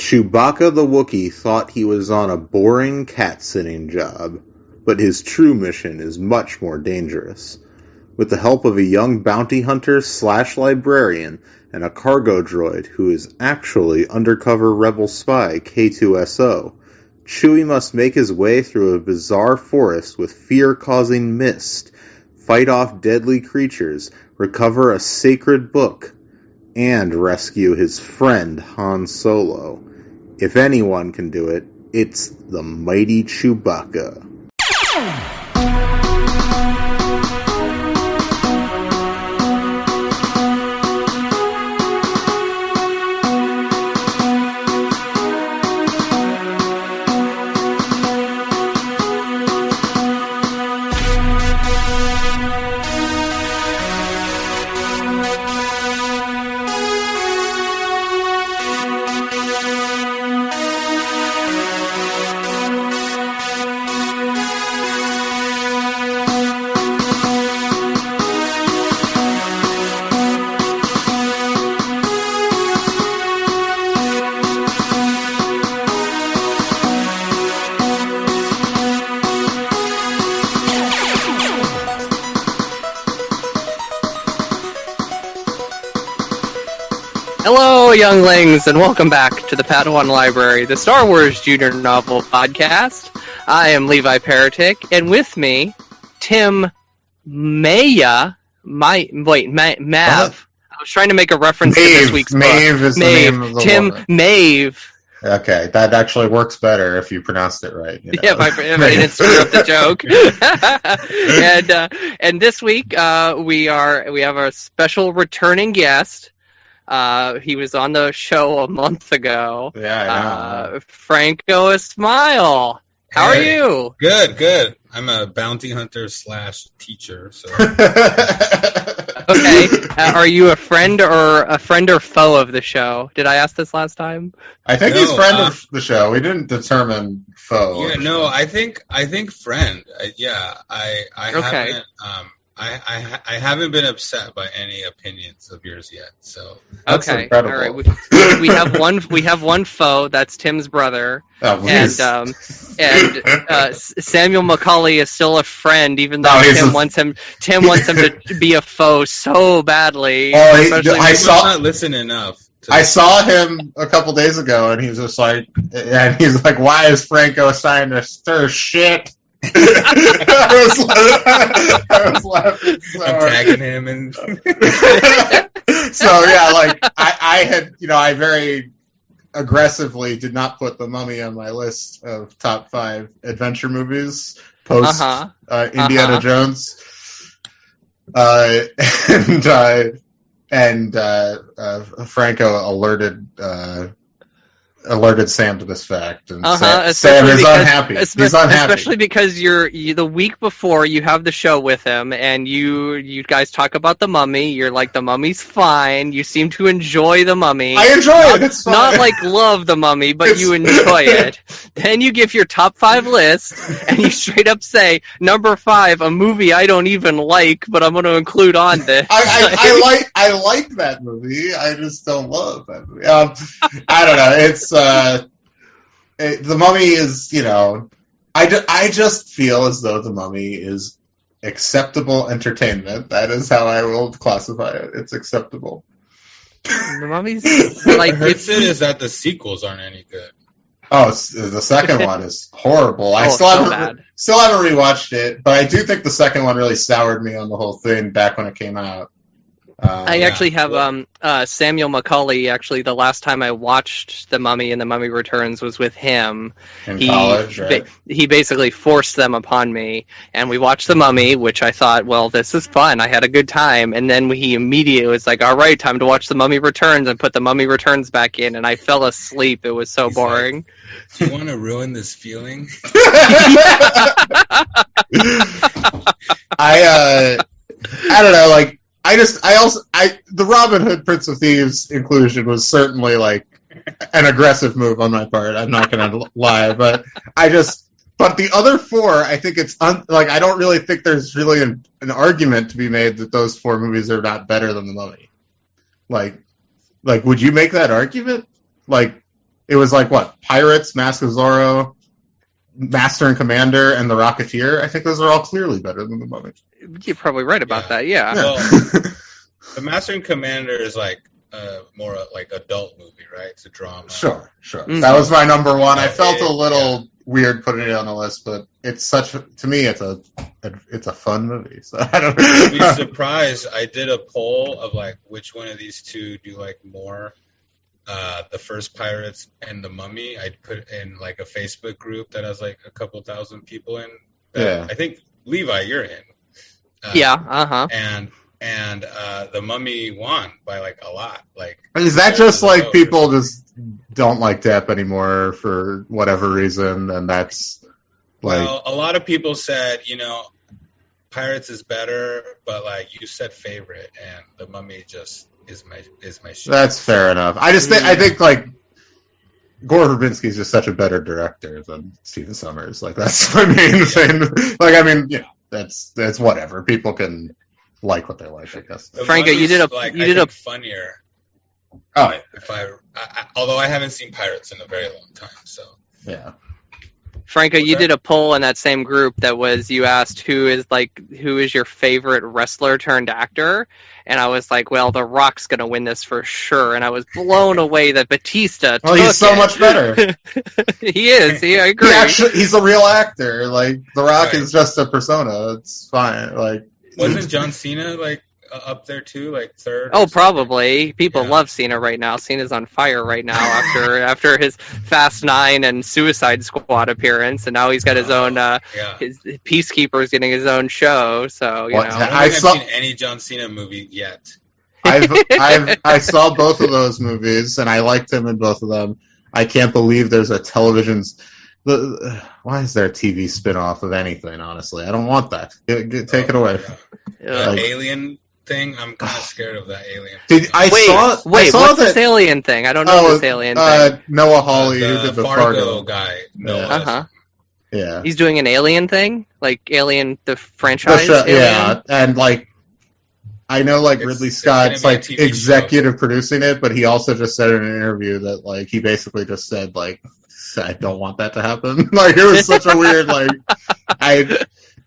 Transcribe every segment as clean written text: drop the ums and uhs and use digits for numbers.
Chewbacca the Wookiee thought he was on a boring cat-sitting job, but his true mission is much more dangerous. With the help of a young bounty hunter / librarian and a cargo droid who is actually undercover rebel spy K2SO, Chewie must make his way through a bizarre forest with fear-causing mist, fight off deadly creatures, recover a sacred book, and rescue his friend Han Solo. If anyone can do it, it's the Mighty Chewbacca. Hello, younglings, and welcome back to the Padawan Library, the Star Wars Junior Novel Podcast. I am Levi Paratic, and with me, Tim Mav. I was trying to make a reference to this week's book. Maeve is the name of the Tim woman. Maeve. Okay, that actually works better if you pronounced it right. You know? Yeah, if I didn't screw up the joke. and this week we have a special returning guest. He was on the show a month ago. Yeah, I know. Franco Asmaeil. How are you? Good. I'm a bounty hunter / teacher. So. Okay. Are you a friend or foe of the show? Did I ask this last time? I think he's friend of the show. We didn't determine foe. Yeah, no. I think friend. I Okay. haven't. I haven't been upset by any opinions of yours yet. So That's okay. incredible. All right. We have one. We have one foe. That's Tim's brother. Oh, please. And Samuel Macaulay is still a friend, even though No, Tim wants him to be a foe so badly. Oh, especially I saw. not listen enough. I saw him a couple days ago, and he was just like, "Why is Franco assigned to stir shit?" I was laughing so I'm hard. tagging him and So yeah, I very aggressively did not put The Mummy on my list of top 5 adventure movies post Indiana Jones, and Franco alerted Sam to this fact, and Sam is unhappy. He's unhappy, especially because you the week before you have the show with him, and you guys talk about The Mummy. You're like, The Mummy's fine. You seem to enjoy The Mummy. I enjoy it. It's fine. Not like love The Mummy, but you enjoy it. Then you give your top 5 list, and you straight up say, number 5, a movie I don't even like, but I'm going to include on this. I like that movie. I just don't love that movie. I don't know. It's The Mummy is, I just feel as though The Mummy is acceptable entertainment. That is how I will classify it. It's acceptable. The Mummy's like... It is that the sequels aren't any good. Oh, the second one is horrible. I still haven't rewatched it, but I do think the second one really soured me on the whole thing back when it came out. I actually have Samuel Macaulay. Actually, the last time I watched The Mummy and The Mummy Returns was with him. In college, right? He basically forced them upon me, and we watched The Mummy, which I thought, well, this is fun. I had a good time, and then he immediately was like, all right, time to watch The Mummy Returns, and put The Mummy Returns back in, and I fell asleep. It was so boring. Like, do you want to ruin this feeling? I don't know, the Robin Hood Prince of Thieves inclusion was certainly like an aggressive move on my part. I'm not going to lie, but the other 4, I think it's I don't really think there's really an argument to be made that those 4 movies are not better than The Mummy. Like, would you make that argument? Like, it was like what? Pirates, Mask of Zorro, Master and Commander, and The Rocketeer. I think those are all clearly better than The Mummy. You're probably right about that. Yeah. Well, The Master and Commander is like more like adult movie, right? It's a drama. Sure. Mm-hmm. That was my number one. I felt a little weird putting it on the list, but it's to me, it's a fun movie. So I don't. You'd be surprised. I did a poll of like which one of these two do you like more. The first Pirates and The Mummy. I put in like a Facebook group that has like a couple thousand people in. Yeah. I think Levi, you're in. And The Mummy won by like a lot. Like, is that just like people just don't like Depp anymore for whatever reason, and that's like. Well, a lot of people said, Pirates is better, but like you said favorite, and The Mummy just is my shit. That's fair enough. I think like Gore Verbinski is just such a better director than Stephen Sommers. Like that's my main thing. Like I mean, that's whatever. People can like what they like, I guess. Franco, you did a funnier. Oh, if although I haven't seen Pirates in a very long time, so yeah. Franco, you did a poll in that same group that was you asked who is your favorite wrestler turned actor, and I was like, well, The Rock's gonna win this for sure, and I was blown away that Batista. He's so much better. He is. I agree. He's a real actor. Like The Rock is just a persona. It's fine. Like wasn't John Cena like up there too, like third? Oh, probably. People love Cena right now. Cena's on fire right now after his Fast 9 and Suicide Squad appearance, and now he's got his own. His Peacekeeper's getting his own show. So I don't think I've seen any John Cena movie yet. I saw both of those movies, and I liked him in both of them. I can't believe there's a television. Why is there a TV spin-off of anything? Honestly, I don't want that. Take it away. Alien thing, I'm kind of scared of that alien. What's this alien thing? I don't know this alien thing. Noah Hawley, who did the Fargo guy. Yeah. He's doing an alien thing, like Alien the franchise. And like I know, like Ridley Scott's like executive producing it, but he also just said in an interview that like he basically just said like I don't want that to happen. Like it was such a weird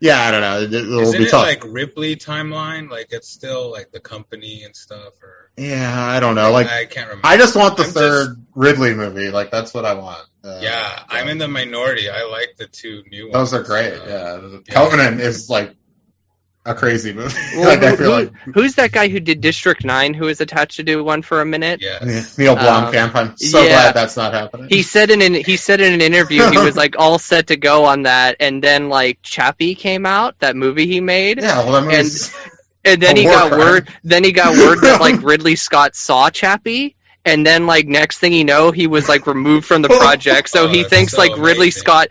I don't know. Isn't it like Ripley timeline? Like it's still like the company and stuff, or I don't know. Like I can't remember. I just want the third Ridley movie. Like that's what I want. I'm in the minority. I like the two new ones. Those are great. Covenant is like a crazy movie. Well, I feel who's that guy who did District 9 who was attached to do one for a minute? Neil Blomkamp. I'm so glad that's not happening. He said in an interview he was like all set to go on that, and then like Chappie came out, that movie he made. Yeah, well, that movie's and then he got word that like Ridley Scott saw Chappie. And then, like, next thing you know, he was, like, removed from the project. So he thinks, like, Ridley Scott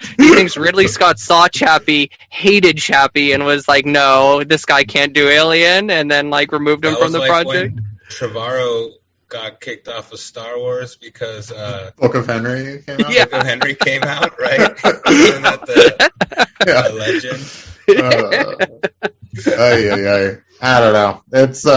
saw Chappie, hated Chappie, and was like, no, this guy can't do Alien, and then, like, removed him from the project. When Trevorrow got kicked off of Star Wars because Book of Henry came out? Book of Henry came out, right? Isn't that the legend? I don't know. It's,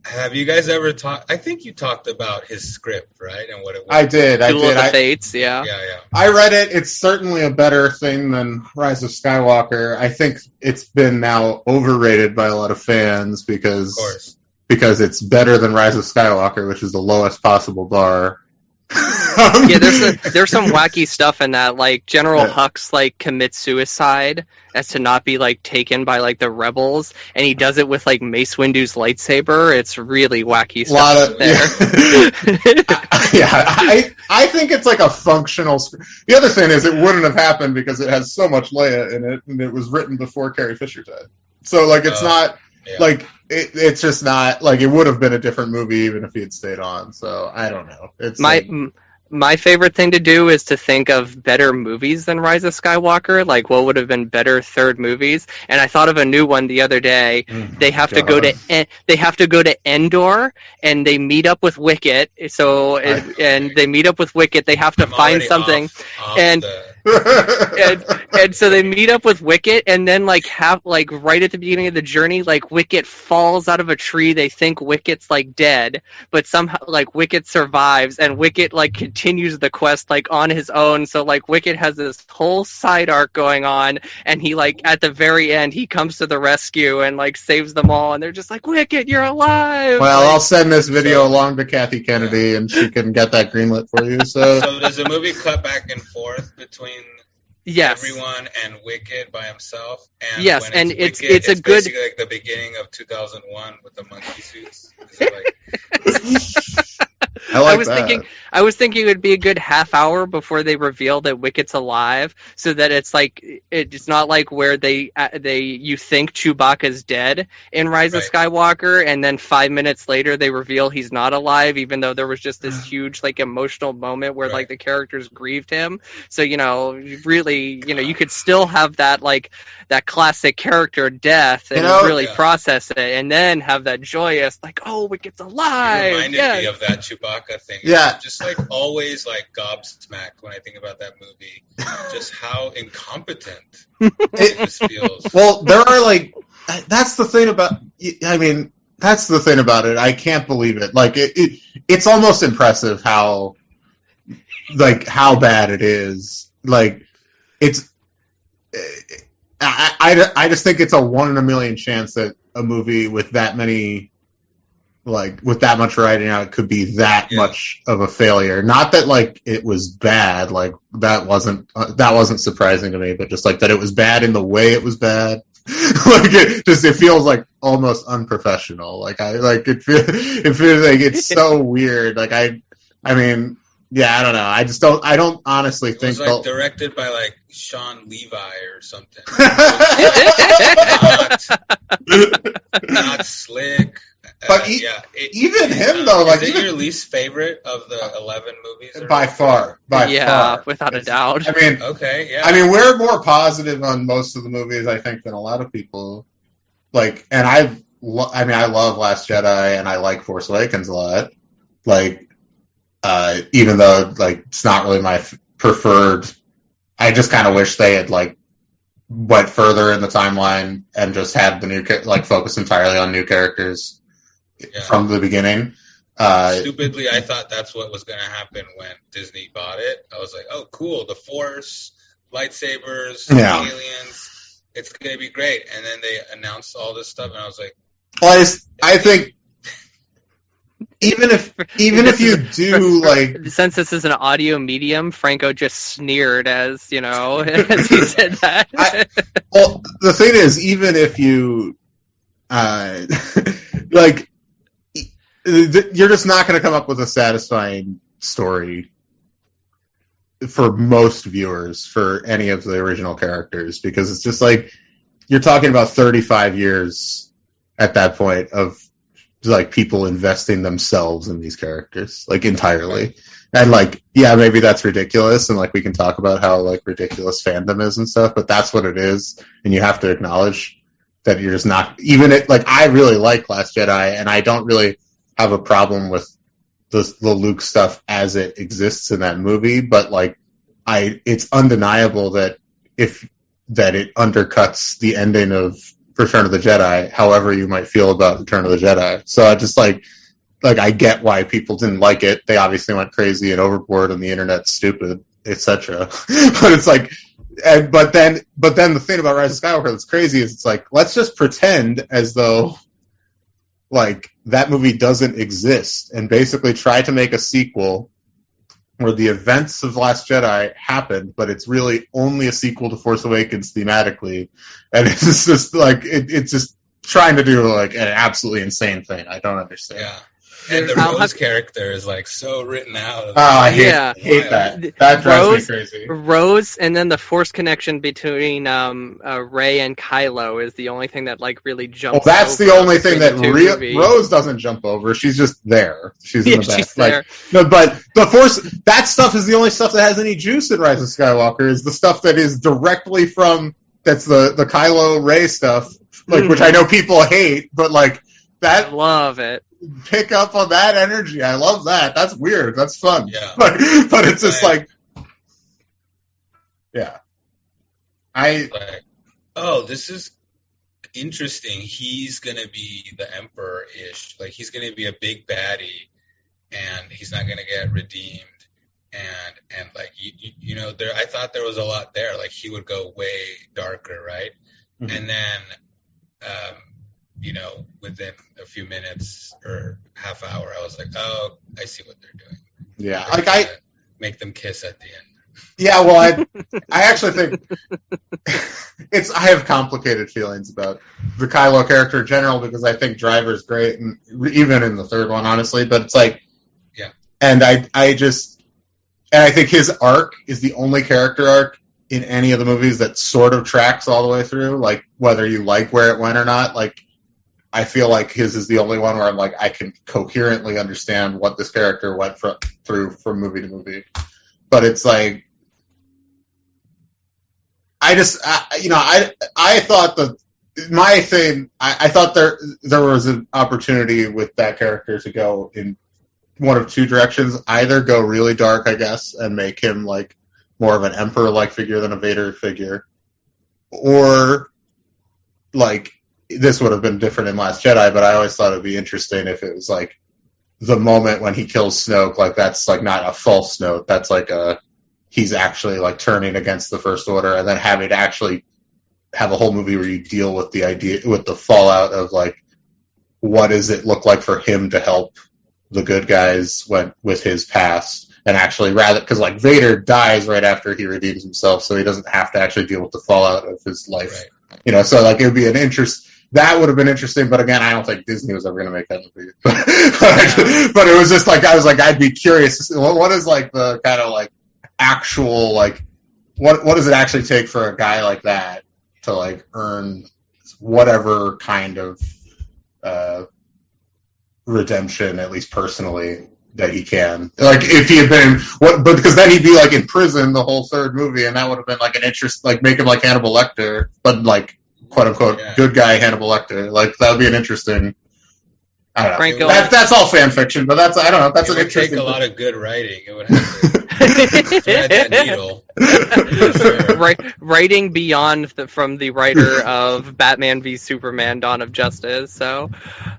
Have you guys ever talked? I think you talked about his script, right? And what it was. I did. Duel of the Fates, yeah. I read it. It's certainly a better thing than Rise of Skywalker. I think it's been now overrated by a lot of fans because it's better than Rise of Skywalker, which is the lowest possible bar. There's some wacky stuff in that, like General Hux like commits suicide as to not be like taken by like the rebels, and he does it with like Mace Windu's lightsaber. It's really wacky stuff there. I think it's like a functional. The other thing is it wouldn't have happened because it has so much Leia in it, and it was written before Carrie Fisher died. So like it's not. Yeah. Like it's just not like it would have been a different movie even if he had stayed on. So I don't know. It's my favorite thing to do is to think of better movies than Rise of Skywalker. Like what would have been better third movies? And I thought of a new one the other day. They have to go to Endor and they meet up with Wicket. So they meet up with Wicket. They have to find something and so they meet up with Wicket, and then right at the beginning of the journey, like Wicket falls out of a tree. They think Wicket's like dead, but somehow like Wicket survives, and Wicket like continues the quest like on his own. So like Wicket has this whole side arc going on, and he like at the very end he comes to the rescue and like saves them all, and they're just like, Wicket, you're alive. Well, I'll send this video along to Kathy Kennedy, and she can get that greenlit for you. So does the movie cut back and forth between everyone and Wicket by himself? And yes, when and Wicket, it's a good basically like the beginning of 2001 with the monkey suits. Is it like... I was thinking it would be a good half hour before they reveal that Wicket's alive, so that it's like it's not like where you think Chewbacca's dead in Rise of Skywalker, and then 5 minutes later they reveal he's not alive, even though there was just this huge like emotional moment where like the characters grieved him. So really, you could still have that like that classic character death and really process it, and then have that joyous like, oh, Wicket's alive. You reminded me of that Chewbacca thing. Yeah. Just like always like gobsmacked when I think about that movie. Just how incompetent it just feels. Well, there are like that's the thing about it. I can't believe it. Like it's almost impressive how bad it is. Like it's I just think it's a 1 in a million chance that a movie with that many with that much writing out it could be that much of a failure. Not that like it was bad, like that wasn't surprising to me, but just like that it was bad in the way it was bad. Like it feels like almost unprofessional. Like it feels like it's so weird. Like I mean, yeah, I don't know. I don't honestly think it was like directed by like Sean Levi or something. Not slick. But even him though, like, is it your least favorite of the 11 movies? By far, without a doubt. I mean, I mean, we're more positive on most of the movies, I think, than a lot of people. Like, and I love Last Jedi, and I like Force Awakens a lot. Like, even though like it's not really my preferred, I just kind of wish they had like went further in the timeline and just had the new focus entirely on new characters from the beginning. Stupidly, I thought that's what was going to happen when Disney bought it. I was like, oh, cool, the Force, lightsabers, aliens, it's going to be great. And then they announced all this stuff, and I was like, well, I think even if you do like, since this is an audio medium, Franco just sneered as he said that. Well, the thing is, even if you like, you're just not going to come up with a satisfying story for most viewers for any of the original characters, because it's just like you're talking about 35 years at that point of like people investing themselves in these characters like entirely, and like maybe that's ridiculous, and like we can talk about how like ridiculous fandom is and stuff, but that's what it is, and you have to acknowledge that you're just not even it. Like, I really like Last Jedi, and I don't really have a problem with the Luke stuff as it exists in that movie, but like it's undeniable that it undercuts the ending of Return of the Jedi, however you might feel about Return of the Jedi. So I just like I get why people didn't like it. They obviously went crazy and overboard, and the internet's stupid, etc. But it's like, but then the thing about Rise of Skywalker that's crazy is it's like, let's just pretend as though like that movie doesn't exist, and basically try to make a sequel where the events of Last Jedi happened, but it's really only a sequel to Force Awakens thematically, and it's just like it's just trying to do like an absolutely insane thing. I don't understand. Yeah. And the Rose character is like so written out. I hate that. That drives me crazy. Rose, and then the Force connection between Rey and Kylo is the only thing that like really jumps. Well, that's the only thing that Rose doesn't jump over. She's just there. She's in the back. She's there. No, but the Force, that stuff is the only stuff that has any juice in Rise of Skywalker. Is the stuff that is directly from that's the Kylo Rey stuff, like which I know people hate, but like that. I love it. Pick up on that energy. I love that. That's weird. That's fun. Yeah. But it's just like Yeah. Like, oh, this is interesting. He's gonna be the Emperor-ish. Like, he's gonna be a big baddie, and he's not gonna get redeemed. And like you know, there, I thought there was a lot there. Like, he would go way darker, right? Mhm. And then, you know, within a few minutes or half hour, I was like, oh, I see what they're doing. Yeah, They're like gonna make them kiss at the end. Yeah, well, I actually think I have complicated feelings about the Kylo character in general because I think Driver's great, and even in the third one, honestly. But it's like, Yeah. and I think his arc is the only character arc in any of the movies that sort of tracks all the way through. Like, whether you like where it went or not, like, I feel like his is the only one where I'm like, I can coherently understand what this character went through from movie to movie. But it's like, I thought that my thing, I thought there was an opportunity with that character to go in one of two directions. Either go really dark, I guess, and make him like more of an Emperor-like figure than a Vader figure, or like this would have been different in Last Jedi. But I always thought it'd be interesting if it was like the moment when he kills Snoke, like that's like not a false note. That's like he's actually like turning against the First Order, and then having to actually have a whole movie where you deal with the fallout of like, what does it look like for him to help the good guys with his past, and actually because like Vader dies right after he redeems himself, so he doesn't have to actually deal with the fallout of his life. Right. You know, so like it would be an interest. That would have been interesting, but again, I don't think Disney was ever going to make that movie. But it was just like, I was like, I'd be curious. What is like the kind of like actual, like, what does it actually take for a guy like that to like earn whatever kind of redemption, at least personally, that he can. Like, if he had been, but because then he'd be like in prison the whole third movie, and that would have been like an interest, like make him like Hannibal Lecter, but like, quote unquote, good guy Hannibal Lecter. Like, that would be an interesting. I don't know. Franco, that's all fan fiction, but that's, I don't know. That's an interesting. It would take a lot of good writing. It would have to thread that needle. Writing beyond from the writer of Batman v Superman: Dawn of Justice. So.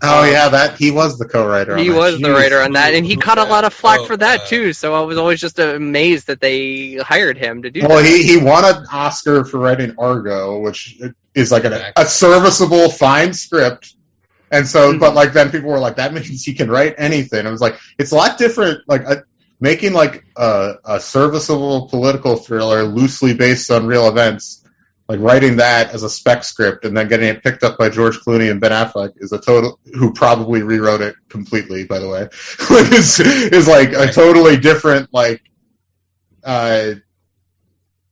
That he was the co-writer. He was the writer on that, and he caught a lot of flack for that too. So I was always just amazed that they hired him to do that. Well, he won an Oscar for writing Argo, which is like a serviceable, fine script. And so, but like then people were like, that means he can write anything. It was like, it's a lot different, like making like a serviceable political thriller loosely based on real events, like writing that as a spec script and then getting it picked up by George Clooney and Ben Affleck is who probably rewrote it completely, by the way, is like a totally different like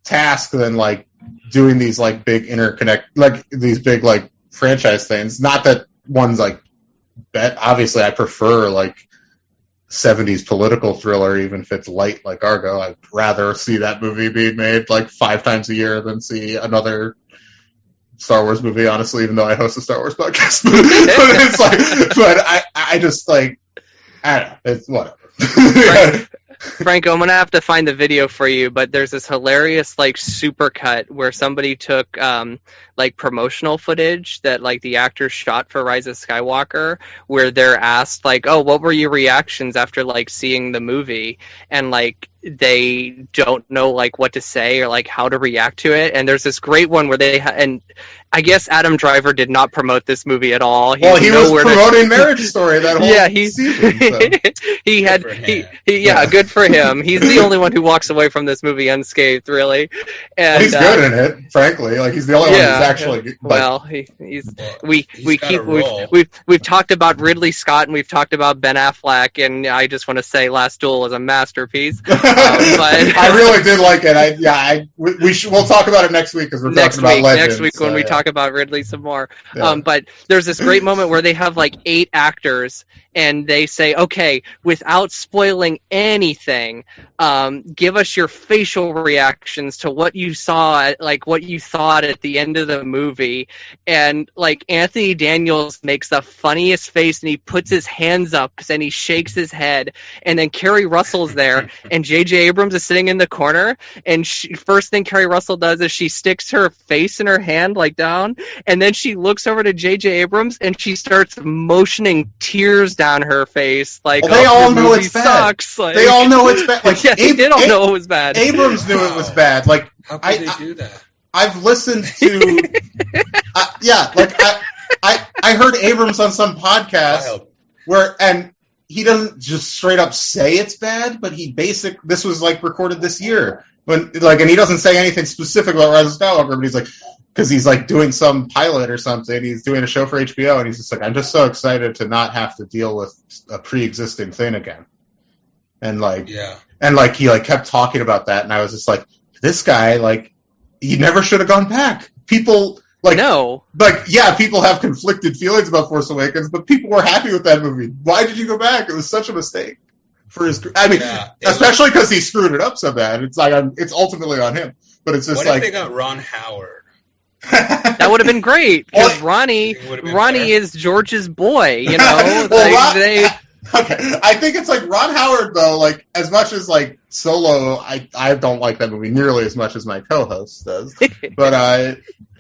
task than like doing these like big like these big like franchise things. Not that one's like obviously I prefer like 70s political thriller, even if it's light like Argo. I'd rather see that movie being made like 5 times a year than see another Star Wars movie, honestly, even though I host a Star Wars podcast. But it's like, but I just like, I don't know, it's whatever. Franco, I'm gonna have to find the video for you, but there's this hilarious like supercut where somebody took like promotional footage that like the actors shot for Rise of Skywalker, where they're asked like, "Oh, what were your reactions after like seeing the movie?" And like they don't know like what to say or like how to react to it. And there's this great one where and I guess Adam Driver did not promote this movie at all. He was promoting Marriage Story that whole season. So. Good for him. He's the only one who walks away from this movie unscathed, really. And he's good in it, frankly. Like, he's the only one who's actually. Like, well, we've talked about Ridley Scott and we've talked about Ben Affleck, and I just want to say Last Duel is a masterpiece. But I really did like it. We'll talk about it next week because we're talking about Legends. Next week when we talk about Ridley some more. Yeah. But there's this great moment where they have like 8 actors and they say, okay, without spoiling anything, give us your facial reactions to what you saw, like what you thought at the end of the movie. And like Anthony Daniels makes the funniest face, and he puts his hands up and he shakes his head. And then Kerry Russell's there, and J.J. Abrams is sitting in the corner. And first thing Kerry Russell does is she sticks her face in her hand like down, and then she looks over to J.J. Abrams and she starts motioning tears down her face. Like, well, they all know it's bad. Sucks. Like, they all know it's bad. Like, yeah, they all know it was bad. Abrams knew it was bad. Like, how could they do that? I've listened to, I heard Abrams on some podcast and he doesn't just straight up say it's bad, but this was like recorded this year and he doesn't say anything specific about Rise of Skywalker, but he's like, because he's like doing some pilot or something, he's doing a show for HBO, and he's just like, I'm just so excited to not have to deal with a pre-existing thing again. And he like kept talking about that, and I was just like, this guy, like, he never should have gone back. People people have conflicted feelings about Force Awakens, but people were happy with that movie. Why did you go back? It was such a mistake for his. I mean, especially because he screwed it up so bad. It's like it's ultimately on him. But it's just what if they got Ron Howard? That would have been great, because Ronnie is George's boy, you know. Okay, I think it's like Ron Howard, though. Like, as much as like Solo, I don't like that movie nearly as much as my co-host does.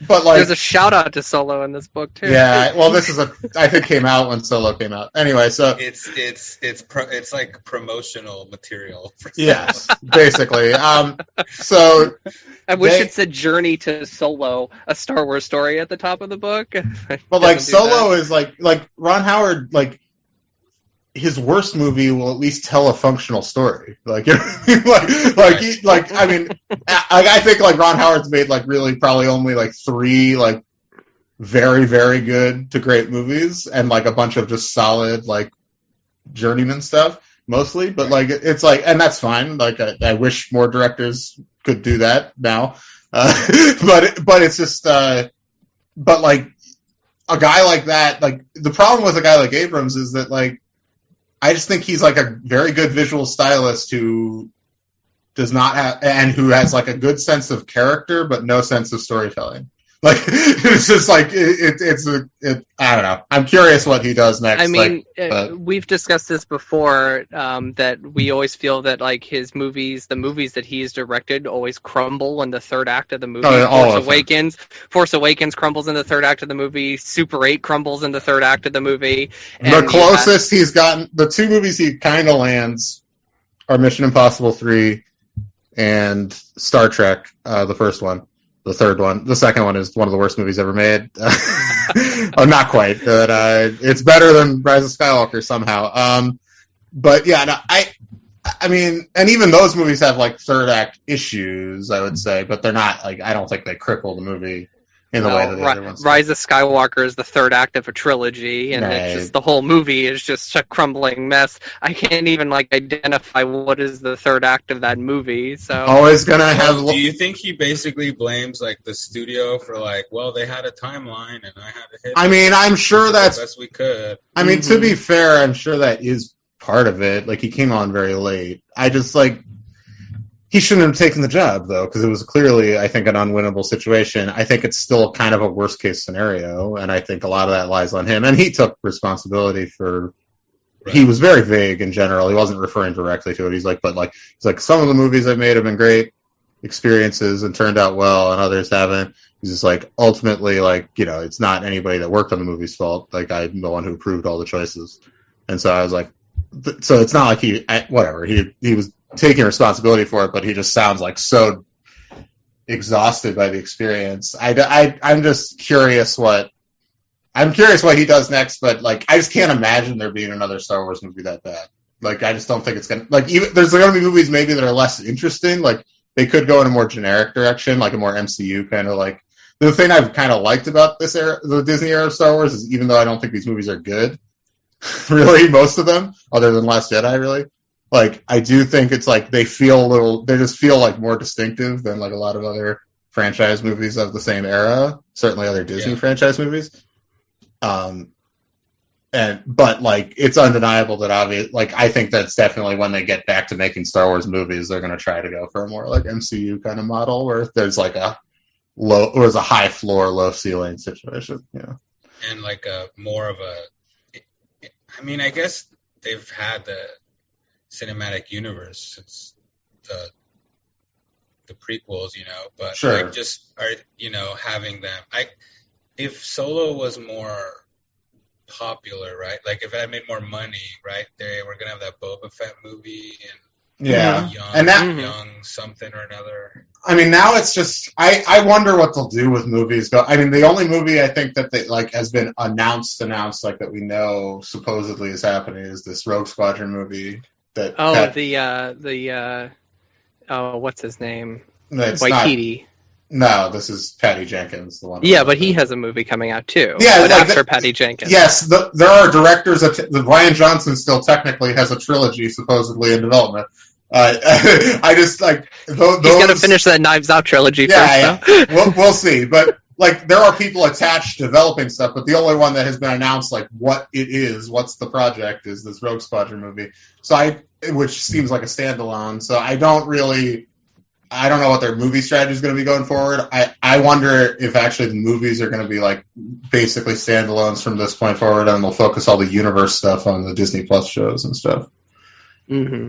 But like, there's a shout out to Solo in this book too. Yeah, well, this is I think came out when Solo came out. Anyway, so it's like promotional material. Yes, basically. So I wish it said "Journey to Solo," a Star Wars story at the top of the book. But like Solo is like Ron Howard, like, his worst movie will at least tell a functional story. Like, I mean, I think like Ron Howard's made like really probably only like 3 like very, very good to great movies, and like a bunch of just solid like journeyman stuff mostly. But like it's like, and that's fine. Like I wish more directors could do that now. But it's just but like a guy like that, like the problem with a guy like Abrams is that like, I just think he's like a very good visual stylist who does not have, and who has like a good sense of character, but no sense of storytelling. Like, it's just like, I don't know. I'm curious what he does next. I mean, we've discussed this before, that we always feel that like his movies, the movies that he's directed, always crumble in the third act of the movie. Force Awakens crumbles in the third act of the movie. Super 8 crumbles in the third act of the movie. The closest he's gotten, the 2 movies he kind of lands are Mission Impossible 3 and Star Trek, the first one. The third one. The second one is one of the worst movies ever made. Oh, not quite, but it's better than Rise of Skywalker somehow. But yeah, no, I mean, and even those movies have like third act issues, I would say, but they're not like, I don't think they cripple the movie in the way that the other ones do. Rise of Skywalker is the third act of a trilogy, and it's just, the whole movie is just a crumbling mess. I can't even like identify what is the third act of that movie. So always gonna have. Do you think he basically blames like the studio for like, well, they had a timeline and I had to hit? I mean, I'm sure that's the best we could. I mean, to be fair, I'm sure that is part of it. Like, he came on very late. I just like. He shouldn't have taken the job, though, because it was clearly, I think, an unwinnable situation. I think it's still kind of a worst-case scenario, and I think a lot of that lies on him. And he took responsibility for... Right. He was very vague in general. He wasn't referring directly to it. He's like, some of the movies I've made have been great experiences and turned out well, and others haven't. He's just like, ultimately, like, you know, it's not anybody that worked on the movie's fault. Like, I'm the one who approved all the choices. And so I was like... So it's not like he was taking responsibility for it, but he just sounds like so exhausted by the experience. I'm just curious what he does next, but like, I just can't imagine there being another Star Wars movie that bad. Like, I just don't think it's gonna, like, even, there's gonna be movies maybe that are less interesting. Like, they could go in a more generic direction, like a more MCU kind of like. The thing I've kind of liked about this era, the Disney era of Star Wars, is even though I don't think these movies are good, really, most of them, other than Last Jedi, really, like, I do think it's like they just feel like more distinctive than like a lot of other franchise movies of the same era, certainly other Disney franchise movies. But like it's undeniable that I think that's definitely when they get back to making Star Wars movies, they're going to try to go for a more like MCU kind of model where there's like a high floor, low ceiling situation. Yeah, and like a more of a. I mean, I guess they've had the cinematic universe since the prequels, but sure. like just having them. If Solo was more popular, right? Like if it had made more money, right? They were gonna have that Boba Fett movie and young something or another. I mean, now it's just I wonder what they'll do with movies. But I mean, the only movie I think that they like has been announced like that we know supposedly is happening is this Rogue Squadron movie. What's his name? Waititi. No, this is Patty Jenkins, the one. Yeah, but he has a movie coming out too. Yeah, but after Patty Jenkins. Yes, there are directors. Ryan Johnson still technically has a trilogy supposedly in development. I just like those. He's got to finish that Knives Out trilogy first. Yeah. We'll see, but like there are people attached to developing stuff, but the only one that has been announced, like what it is, what's the project, is this Rogue Squadron movie. Which seems like a standalone. So I don't know what their movie strategy is going to be going forward. I wonder if actually the movies are going to be like basically standalones from this point forward, and they'll focus all the universe stuff on the Disney Plus shows and stuff. Mm-hmm.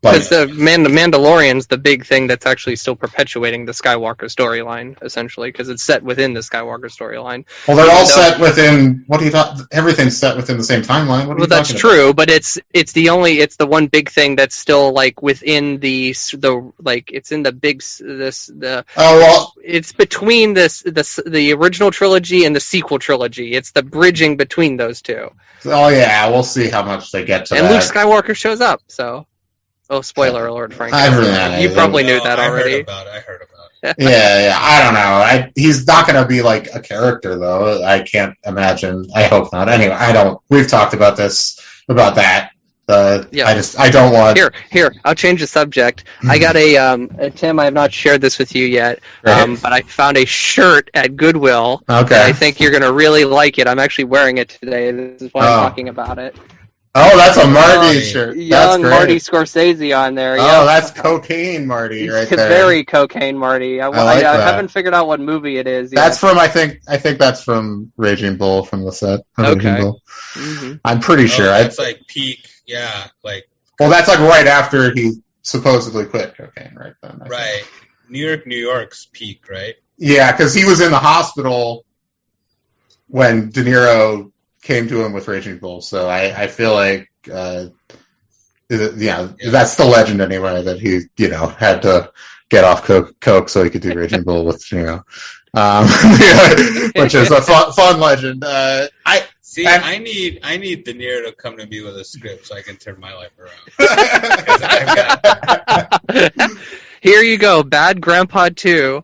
Because the Mandalorian's the big thing that's actually still perpetuating the Skywalker storyline, essentially, because it's set within the Skywalker storyline. Well, they're all set within. What are you talking? Everything's set within the same timeline. What are you that's talking true, about? But it's the one big thing that's still like within it's in the big it's between the original trilogy and the sequel trilogy. It's the bridging between those two. Oh yeah, we'll see how much they get to. And that. Luke Skywalker shows up, so. Oh, spoiler alert, Frank. You that. probably knew that already. I heard about it. Yeah. I don't know. He's not going to be like a character, though. I can't imagine. I hope not. Anyway, we've talked about that. I don't want. Here. I'll change the subject. I got a Tim. I have not shared this with you yet, right. But I found a shirt at Goodwill. Okay. I think you're going to really like it. I'm actually wearing it today. This is why I'm talking about it. Oh, that's a Marty shirt. Young Marty Scorsese on there. Oh, that's cocaine Marty right there. Very cocaine Marty. I haven't figured out what movie it is yet. That's from, I think that's from Raging Bull, from the set. Okay. Mm-hmm. I'm pretty sure. That's like peak, yeah. Well, that's like right after he supposedly quit cocaine, right then. Right. New York's peak, right? Yeah, because he was in the hospital when De Niro came to him with Raging Bull, so I feel like that's the legend anyway, that he had to get off coke so he could do Raging Bull with De Niro, which is a fun legend. I need De Niro to come to me with a script so I can turn my life around. Here you go, Bad Grandpa 2.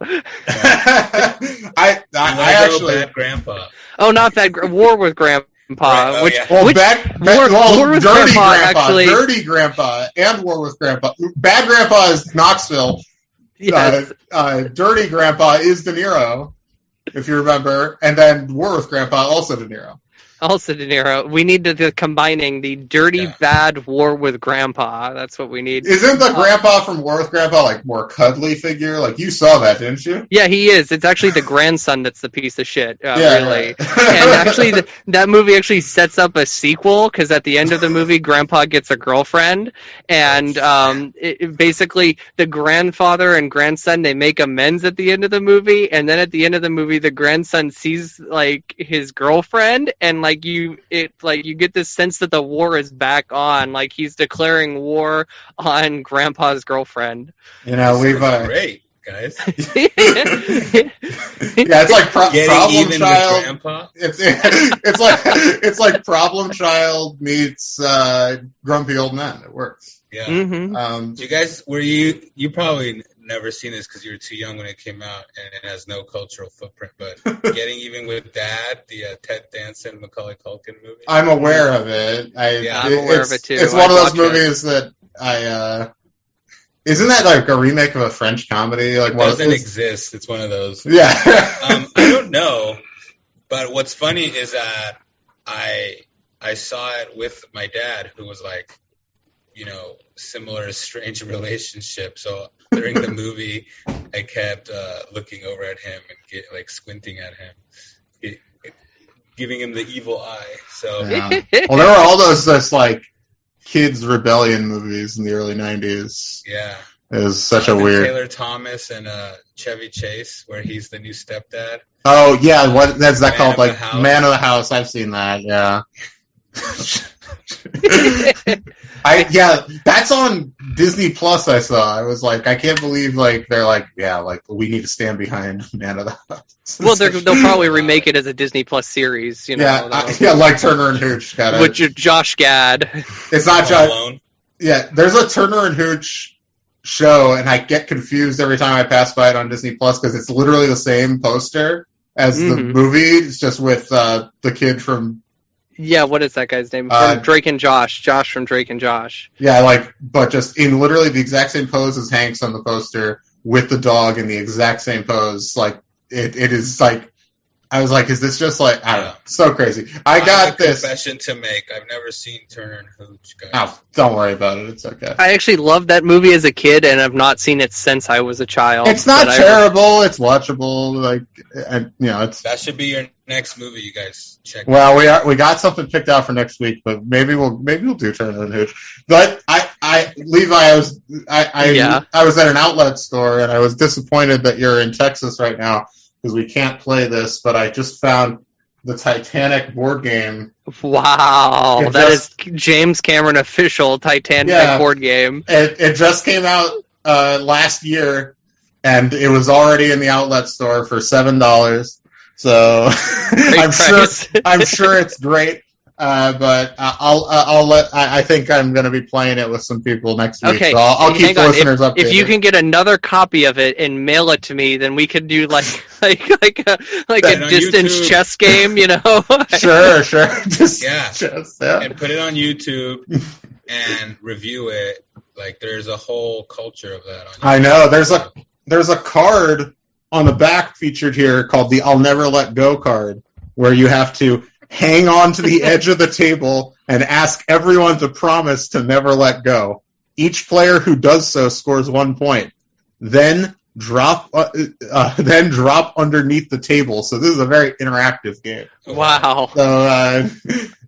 I actually Bad Grandpa. Oh, not Bad War with Grandpa. Right, War with Dirty Grandpa, actually. Dirty Grandpa and War with Grandpa. Bad Grandpa is Knoxville. Yes. Dirty Grandpa is De Niro, if you remember, and then War with Grandpa also De Niro. Also De Niro. We need to combining the dirty, bad War with Grandpa. That's what we need. Isn't the Grandpa from War with Grandpa like more cuddly figure? Like you saw that, didn't you? Yeah, he is. It's actually the grandson that's the piece of shit. Really. Right. And actually, that movie actually sets up a sequel, because at the end of the movie, Grandpa gets a girlfriend, and basically the grandfather and grandson, they make amends at the end of the movie, and then at the end of the movie, the grandson sees like his girlfriend, and you get this sense that the war is back on, like he's declaring war on Grandpa's girlfriend. We've great guys. Yeah, it's like Problem Child. Grandpa. It's like Problem Child meets Grumpy Old Men. It works. Yeah. Mm-hmm. You guys, you probably never seen this because you were too young when it came out, and it has no cultural footprint. But Getting Even with Dad, the Ted Danson, Macaulay Culkin movie. I'm aware of it. I'm aware of it too. It's one of those movies that isn't that like a remake of a French comedy? Like, it doesn't exist. It's one of those. Yeah. I don't know, but what's funny is that I saw it with my dad, who was like, similar strange relationship. So during the movie, I kept looking over at him and squinting at him, giving him the evil eye. So yeah. Well, there were all those like kids rebellion movies in the early 90s. Yeah. It was such a weird. Taylor Thomas and Chevy Chase, where he's the new stepdad. Oh yeah, what that's that called? Like Man of the House. I've seen that. Yeah. That's on Disney Plus. I saw. I was like, I can't believe they're like, we need to stand behind Man of the House. Well, they'll probably remake it as a Disney Plus series. Like Turner and Hooch kind of. With Josh Gad. It's not Josh. Yeah, there's a Turner and Hooch show, and I get confused every time I pass by it on Disney Plus because it's literally the same poster as the movie. It's just with the kid from. Yeah, what is that guy's name? From Drake and Josh. Josh from Drake and Josh. Yeah, but just in literally the exact same pose as Hanks on the poster with the dog in the exact same pose. Like, it is like, I was like, is this just like, I don't know, so crazy. I got this confession to make. I've never seen Turner and Hooch, guys. Oh, don't worry about it. It's okay. I actually loved that movie as a kid, and I've not seen it since I was a child. It's not terrible. It's watchable. It's that should be your next movie. You guys check. Well, we got something picked out for next week, but maybe we'll do Turner and Hooch. But Levi, I was at an outlet store, and I was disappointed that you're in Texas right now, because we can't play this, but I just found the Titanic board game. Wow, that is James Cameron official Titanic board game. It just came out last year, and it was already in the outlet store for $7. So I'm sure it's great. But I think I'm going to be playing it with some people next week. Okay, so I'll keep the listeners updated. If you can get another copy of it and mail it to me, then we could do like a distance YouTube. Chess game, Sure. Just chess, and put it on YouTube and review it. Like, there's a whole culture of that on YouTube. I know. There's a card on the back featured here called the I'll Never Let Go card, where you have to hang on to the edge of the table and ask everyone to promise to never let go. Each player who does so scores 1 point. Then drop underneath the table. So this is a very interactive game. Wow. So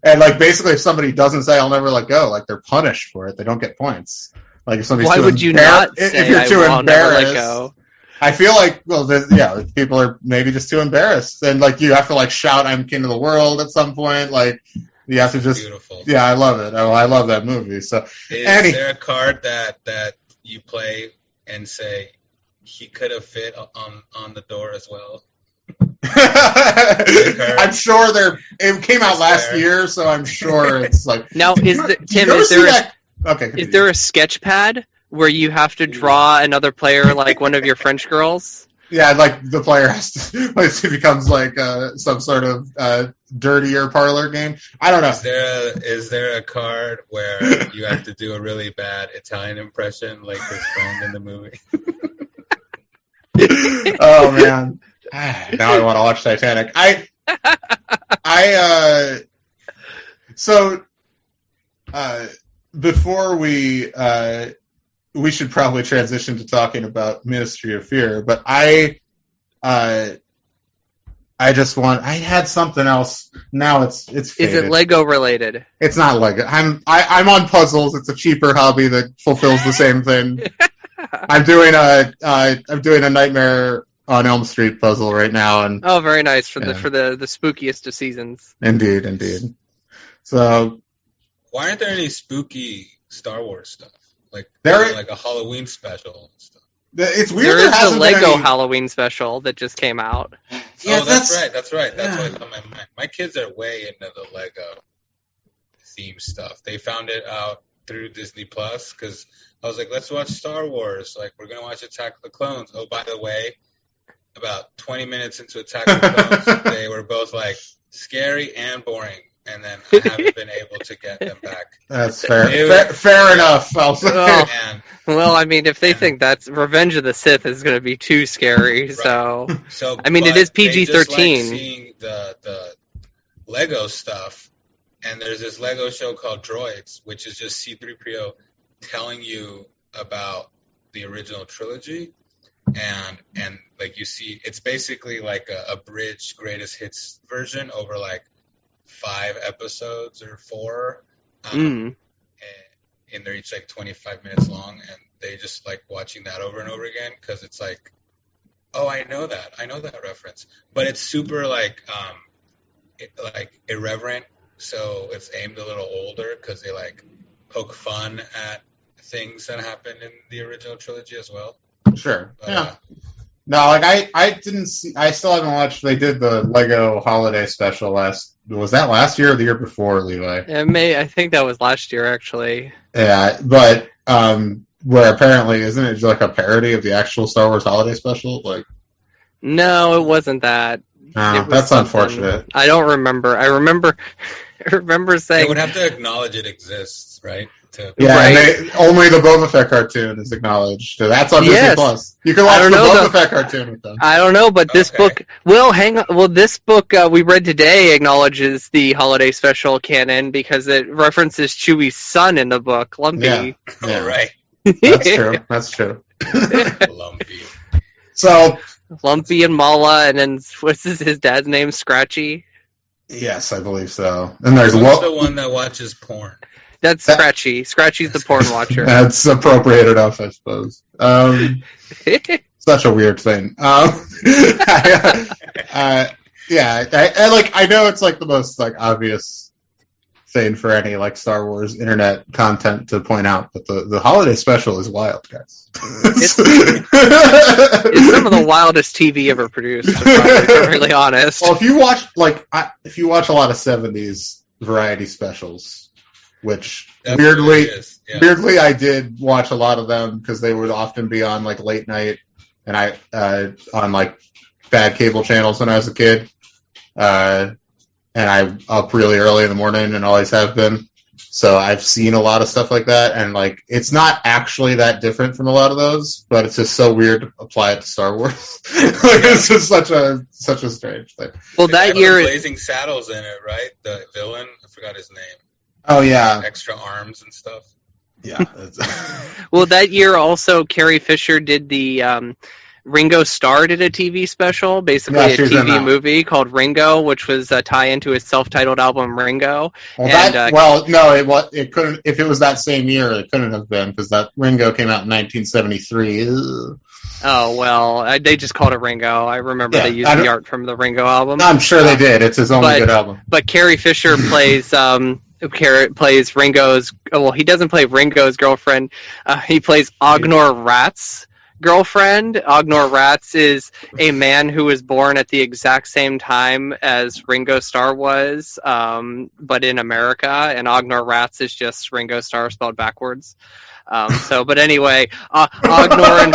and basically, if somebody doesn't say I'll never let go, they're punished for it. They don't get points. Like if somebody's why would you not say if you're too embarrassed? Never let go? I feel like, people are maybe just too embarrassed, and you have to shout "I'm king of the world" at some point. You have to just, beautiful. Yeah, I love it. I love that movie. So, is there a card that you play and say he could have fit on the door as well? I'm sure it came out last year, so I'm sure it's like. Now, is there a sketch pad where you have to draw another player like one of your French girls? Yeah, the player has to. It becomes some sort of dirtier parlor game. I don't know. Is there a card where you have to do a really bad Italian impression like his friend in the movie? Oh man! Now I want to watch Titanic. Before we should probably transition to talking about Ministry of Fear, but I had something else. Now it's faded. Is it Lego related? It's not Lego. I'm on puzzles. It's a cheaper hobby that fulfills the same thing. I'm doing a Nightmare on Elm Street puzzle right now, and very nice for the spookiest of seasons. Indeed. So why aren't there any spooky Star Wars stuff? There a Halloween special and stuff. It's weird. There is the Lego Halloween special that just came out. Yeah, that's right. That's what's on my mind. My kids are way into the Lego theme stuff. They found it out through Disney Plus because I was like, let's watch Star Wars. We're gonna watch Attack of the Clones. Oh, by the way, about 20 minutes into Attack of the Clones, they were both scary and boring. And then I haven't been able to get them back. That's fair. Fair enough. I'll say. Well, I mean, if they think that's Revenge of the Sith is going to be too scary, right. So I mean, it is PG-13. Seeing the Lego stuff, And there's this Lego show called Droids, which is just C-3PO telling you about the original trilogy. And like you see, it's basically like a abridged greatest hits version over like 5 episodes or 4. And they're each like 25 minutes long, and they just like watching that over and over again because it's like, oh, I know that reference, but it's super like irreverent, so it's aimed a little older because they like poke fun at things that happened in the original trilogy as well. Sure. But, yeah. No, like I didn't see. I still haven't watched. They did the Lego holiday special Was that last year or the year before, Levi? I think that was last year, actually. Yeah, but where apparently isn't it like a parody of the actual Star Wars holiday special? Like, no, it wasn't that. That's something. Unfortunate. I don't remember. I remember saying they would have to acknowledge it exists, right? Right. And only the Boba Fett cartoon is acknowledged. So that's on Disney Plus. You can watch the Boba Fett cartoon with them. I don't know, but this book. Well, hang on. Well, this book we read today acknowledges the holiday special canon because it references Chewie's son in the book, Lumpy. Yeah. Oh, right. That's true. Lumpy. So Lumpy and Mala, and then what's his dad's name? Scratchy. Yes, I believe so. And there's the one that watches porn. That's Scratchy. Scratchy's the porn watcher. That's appropriate enough, I suppose. Such a weird thing. I know it's like the most like obvious thing for any like Star Wars internet content to point out, but the holiday special is wild, guys. It's some of the wildest TV ever produced, if I'm really honest. Well, if you watch a lot of 70s variety specials, which weirdly I did watch a lot of them because they would often be on like late night and on like bad cable channels when I was a kid. And I'm up really early in the morning and always have been. So I've seen a lot of stuff like that, and like it's not actually that different from a lot of those, but it's just so weird to apply it to Star Wars. It's just such a strange thing. Well, that year Blazing Saddles in it, right? The villain, I forgot his name. Oh yeah, extra arms and stuff. Yeah. Well, that year also Carrie Fisher did the Ringo Starr did a TV special, basically a TV movie called Ringo, which was a tie into his self-titled album Ringo. It couldn't. If it was that same year, it couldn't have been because that Ringo came out in 1973. Oh well, they just called it Ringo. I remember they used the art from the Ringo album. I'm sure they did. It's his only good album. But Carrie Fisher plays Ringo's. Well, he doesn't play Ringo's girlfriend. He plays Ognor Rat's girlfriend. Ognor Ratz is a man who was born at the exact same time as Ringo Starr was, but in America, and Ognor Ratz is just Ringo Starr spelled backwards. But anyway, Ognor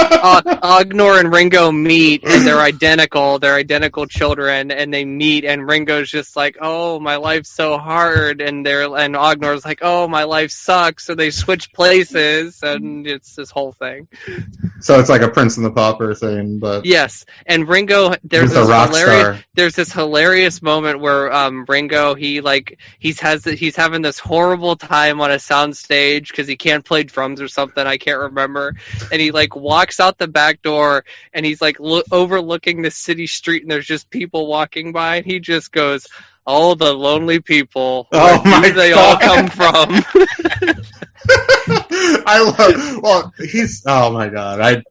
and Ringo meet, and they're identical. They're identical children, and they meet, and Ringo's just like, "Oh, my life's so hard," and Ognor's like, "Oh, my life sucks." So they switch places, and it's this whole thing. So it's like a Prince and the Pauper thing, but yes. And Ringo, there's this hilarious moment where Ringo he's having this horrible time on a soundstage because he can't play drums or something, I can't remember, and he like walks out the back door and he's like overlooking the city street and there's just people walking by and he just goes, "Oh, the lonely people, where do they all come from?" Oh my god,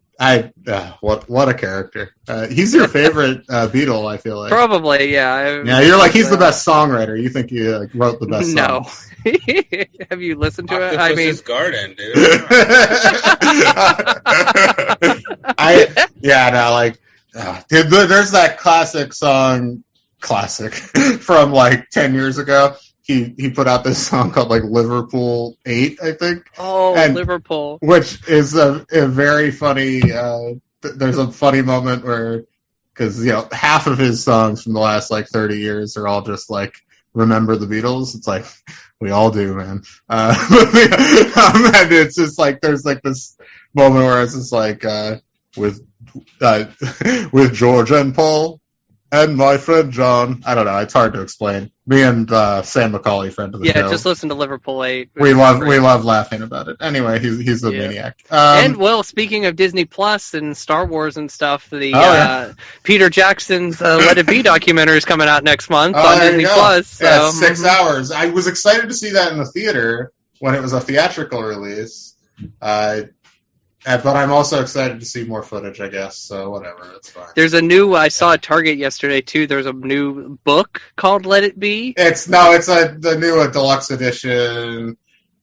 what a character. He's your favorite Beatle, I feel like. Probably, yeah. You're like, he's the best songwriter. You think he wrote the best song. No. Have you listened to it? I mean, Garden, dude. There's that classic song from like 10 years ago. He put out this song called like Liverpool 8, I think. Oh, Liverpool. Which is a very funny, there's a funny moment where, because, half of his songs from the last like 30 years are all just like, remember the Beatles? It's like, we all do, man. And it's just like, there's like this moment where it's just like, with George and Paul, and my friend John. I don't know. It's hard to explain. Me and Sam McCauley, friend of the show. Yeah, just listen to Liverpool 8. We love laughing about it. Anyway, he's a maniac. And well, speaking of Disney Plus and Star Wars and stuff, Peter Jackson's Let It Be documentary is coming out next month on Disney Plus. So. Yeah, 6 hours. I was excited to see that in the theater when it was a theatrical release. But I'm also excited to see more footage, I guess, so whatever, that's fine. There's I saw at Target yesterday, too, there's a new book called Let It Be. It's the new deluxe edition.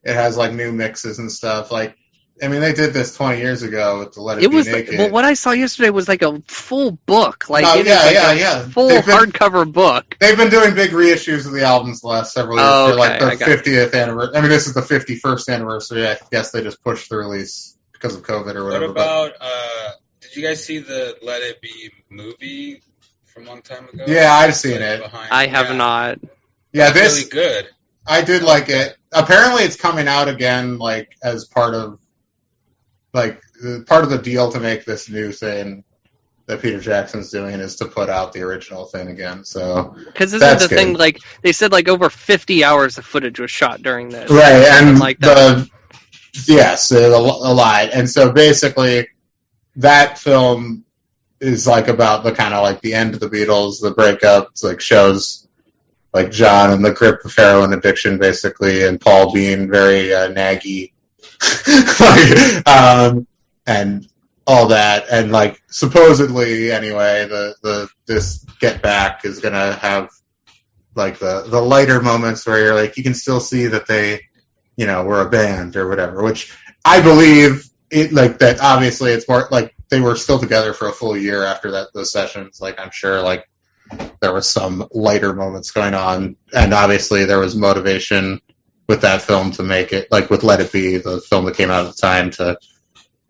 It has, like, new mixes and stuff. Like, I mean, they did this 20 years ago with the Let It Be Naked. Well, what I saw yesterday was, like, a full book. Like, full hardcover book. They've been doing big reissues of the albums the last several years. Oh, for, like, the 50th anniversary. I mean, this is the 51st anniversary. I guess they just pushed the release because of COVID or whatever. What about, did you guys see the Let It Be movie from a long time ago? Yeah, I've seen it. I have not. Yeah, this really good. I did like it. Apparently it's coming out again, like, as part of the deal to make this new thing that Peter Jackson's doing is to put out the original thing again. So because this is the thing, like, they said, like, over 50 hours of footage was shot during this. Right, and like that. Yes, a lot. And so basically, that film is like about the kind of like the end of the Beatles, the breakup. It's like shows like John in the grip of heroin addiction, basically, and Paul being very naggy, and all that. And like supposedly, anyway, this Get Back is gonna have like the lighter moments where you're like you can still see that they. We're a band or whatever, which I believe it like that. Obviously, it's more like they were still together for a full year after those sessions. Like I'm sure, like there was some lighter moments going on, and obviously there was motivation with that film to make it like with Let It Be, the film that came out at the time, to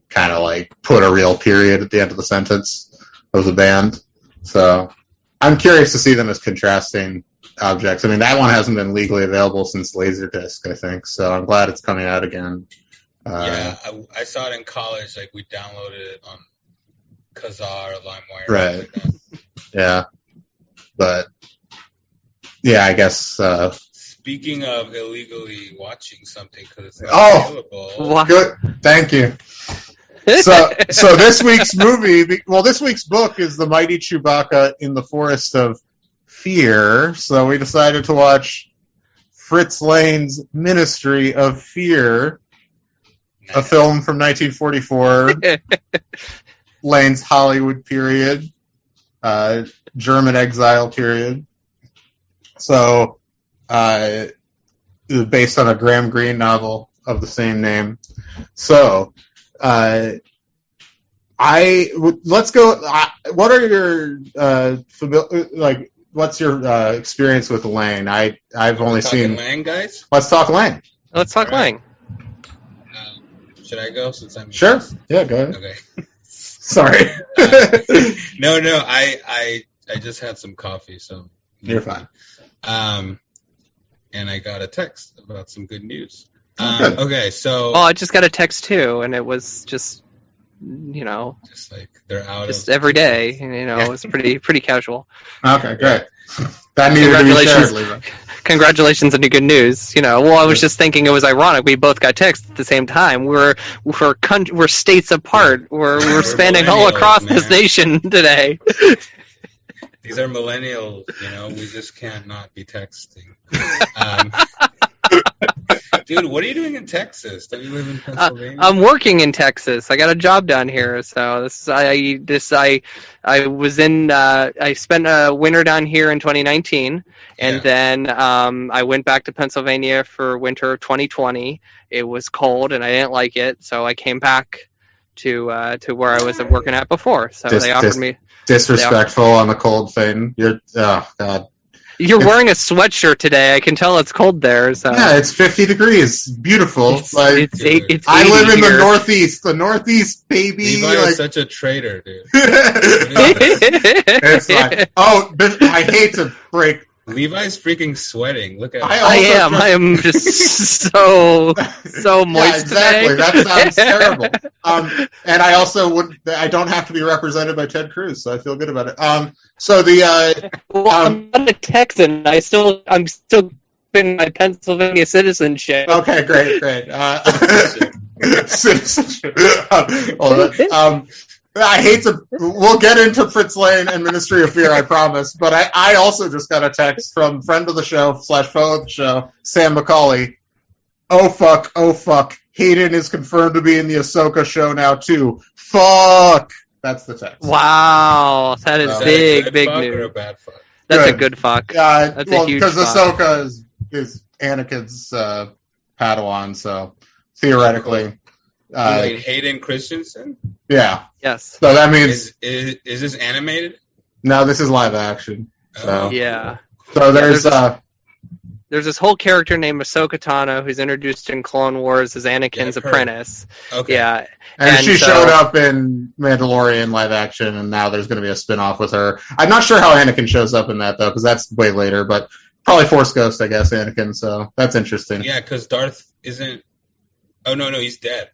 kind of like put a real period at the end of the sentence of the band. So I'm curious to see them as contrasting objects. I mean, that one hasn't been legally available since Laserdisc, I think, so I'm glad it's coming out again. I saw it in college. Like, we downloaded it on Kazaa or LimeWire. Right. Yeah. But, yeah, I guess... Speaking of illegally watching something because it's not available... Wow. Good. Thank you. So this week's this week's book is The Mighty Chewbacca in the Forest of Fear, so we decided to watch Fritz Lang's Ministry of Fear, a film from 1944, Lang's Hollywood period, German exile period. So, based on a Graham Greene novel of the same name. So, let's go. What are your what's your experience with Lang? I've only seen Lang, guys. Let's talk Lang. Let's talk Lang. Should I go since I'm sure? Yeah, go ahead. Okay. Sorry. No. I just had some coffee, so you're fine. And I got a text about some good news. Good. Okay, so. Oh, I just got a text too, and it was just like they're out just every day. It was pretty casual. Okay, great. That needed to be shared. Congratulations on your good news. Well, I was just thinking it was ironic. We both got texts at the same time. We're states apart. We're spanning all across this nation today. These are millennials. We just can't not be texting. Dude, what are you doing in Texas? Don't you live in Pennsylvania? I'm working in Texas. I got a job down here, so I was in. I spent a winter down here in 2019, and then I went back to Pennsylvania for winter of 2020. It was cold, and I didn't like it, so I came back to where I was working at before. So they offered me disrespectful on the cold thing. God. You're wearing a sweatshirt today. I can tell it's cold there. So. Yeah, it's 50 degrees. Beautiful. It's I live in the Northeast. The Northeast, baby. Levi is such a traitor, dude. It's like, I hate to break Levi's freaking sweating. Look at I am just so moist exactly. today. That sounds terrible. And I don't have to be represented by Ted Cruz, so I feel good about it. I'm not a Texan. I'm still in my Pennsylvania citizenship. Okay, great. Citizenship. I hate to. We'll get into Fritz Lane and Ministry of Fear, I promise. But I also just got a text from friend of the show / foe of the show, Sam McCauley. Oh fuck! Hayden is confirmed to be in the Ahsoka show now too. Fuck. That's the text. Wow, that is big news. Or a bad fuck? That's a good fuck. That's a huge fuck. Because Ahsoka is Anakin's Padawan, so theoretically. Like Hayden Christensen? Yeah. Yes. So that means is this animated? No, this is live action. So yeah. So there's this whole character named Ahsoka Tano who's introduced in Clone Wars as Anakin's apprentice. Okay. Yeah. And she showed up in Mandalorian live action, and now there's going to be a spin-off with her. I'm not sure how Anakin shows up in that, though, because that's way later, but probably Force Ghost, I guess, Anakin, so that's interesting. Yeah, because Darth isn't... Oh, no, he's dead.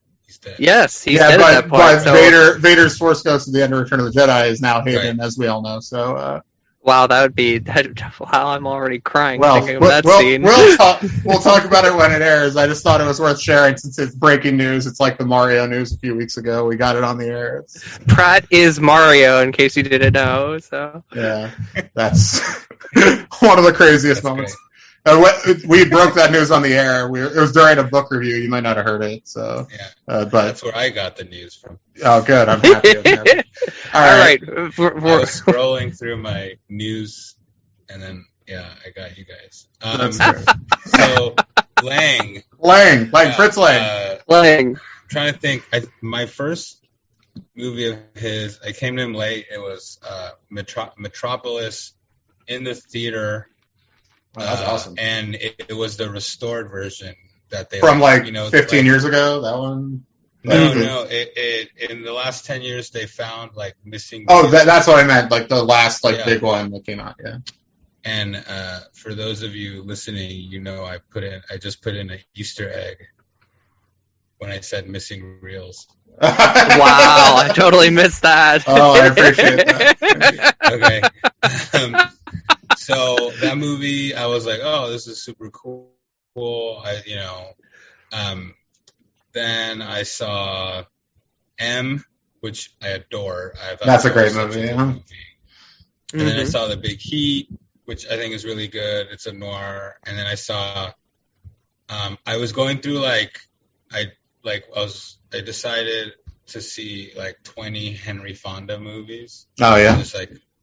Yes, he's dead at that point. But Vader's Force Ghost at the end of Return of the Jedi is now Hayden, as we all know. So, wow, that would be... Wow, I'm already crying thinking of that scene. We'll talk about it when it airs. I just thought it was worth sharing since it's breaking news. It's like the Mario news a few weeks ago. We got it on the air. Pratt is Mario, in case you didn't know. So yeah, that's one of the craziest moments. We broke that news on the air. It was during a book review. You might not have heard it. So, yeah, but that's where I got the news from. Oh, good. I'm happy. All right. I was scrolling through my news, and then I got you guys. So Lang, Fritz Lang. Lang. I'm trying to think. My first movie of his, I came to him late. It was Metropolis in the theater. Oh, that's awesome. And it was the restored version that they from 15 years ago. That one. No. It in the last 10 years they found missing. Oh, that's what I meant. The last big one that came out. Yeah. And for those of you listening, I just put in an Easter egg when I said missing reels. Wow, I totally missed that. Oh, I appreciate that. Okay. So that movie, I was like, "Oh, this is super cool." Then I saw M, which I adore. That's a great movie. Yeah. And then I saw The Big Heat, which I think is really good. It's a noir. And then I saw. I was going through I decided to see 20 Henry Fonda movies. Oh yeah. Just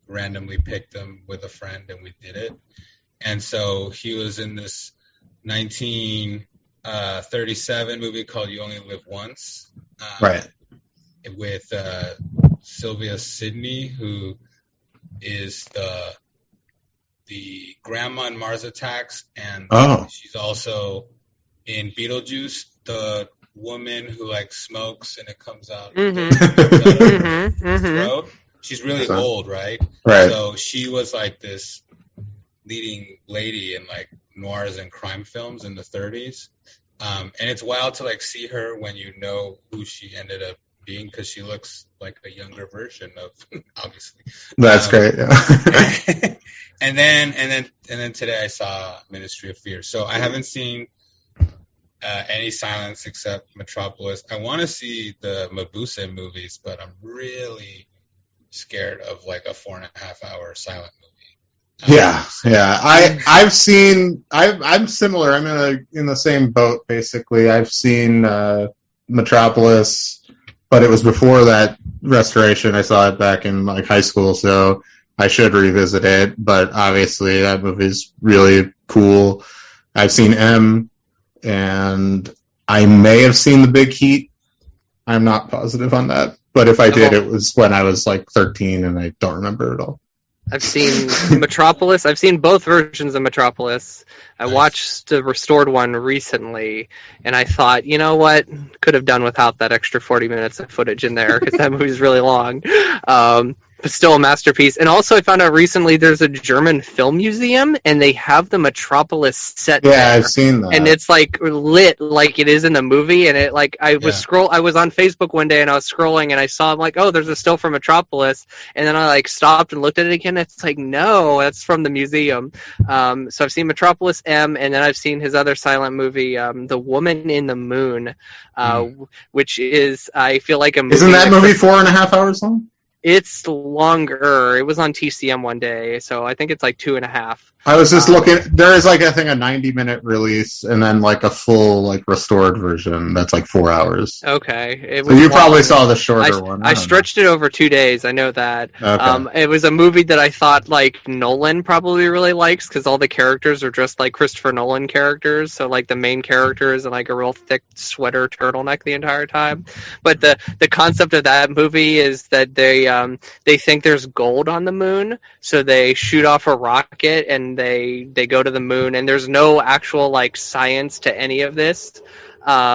randomly picked them with a friend and we did it. And so he was in this 1937 movie called You Only Live Once. Right. With Sylvia Sidney, who is the grandma in Mars Attacks, and she's also in Beetlejuice, the woman who smokes and it comes out of her throat. She's really old, right? Right. So she was this leading lady in noirs and crime films in the 30s. And it's wild to see her when you know who she ended up being, because she looks like a younger version of obviously. That's great. Yeah. and then today I saw Ministry of Fear. So I haven't seen any Silence except Metropolis. I want to see the Mabuse movies, but I'm really scared of a 4.5 hour silent movie. Yeah. I'm similar. I'm in the same boat basically. I've seen Metropolis, but it was before that restoration. I saw it back in high school, so I should revisit it. But obviously, that movie's really cool. I've seen M, and I may have seen The Big Heat. I'm not positive on that. But if I did, it was when I was 13, and I don't remember it all. I've seen Metropolis. I've seen both versions of Metropolis. I watched the restored one recently, and I thought, you know what? Could have done without that extra 40 minutes of footage in there, because that movie's really long. still a masterpiece. And also, I found out recently there's a German film museum, and they have the Metropolis set Yeah, there. I've seen that. And it's like lit like it is in the movie. And it like I was on Facebook one day and I was scrolling and I saw, I'm like, oh, there's a still from Metropolis. And then I like stopped and looked at it again. It's like, no, that's from the museum. So I've seen Metropolis M, and then I've seen his other silent movie, The Woman in the Moon, which is, I feel like a movie. Isn't that movie 4.5 hours long? It's longer. It was on TCM one day, so I think it's like 2.5. I was just looking. There is like I think a 90-minute release, and then like a full like restored version that's like 4 hours. Okay, so you probably saw the shorter one. I stretched it over 2 days. I know that. Okay. It was a movie that I thought like Nolan probably really likes because all the characters are dressed like Christopher Nolan characters. So like the main character is in like a real thick sweater turtleneck the entire time. But the concept of that movie is that they think there's gold on the moon, so they shoot off a rocket and they go to the moon, and there's no actual like science to any of this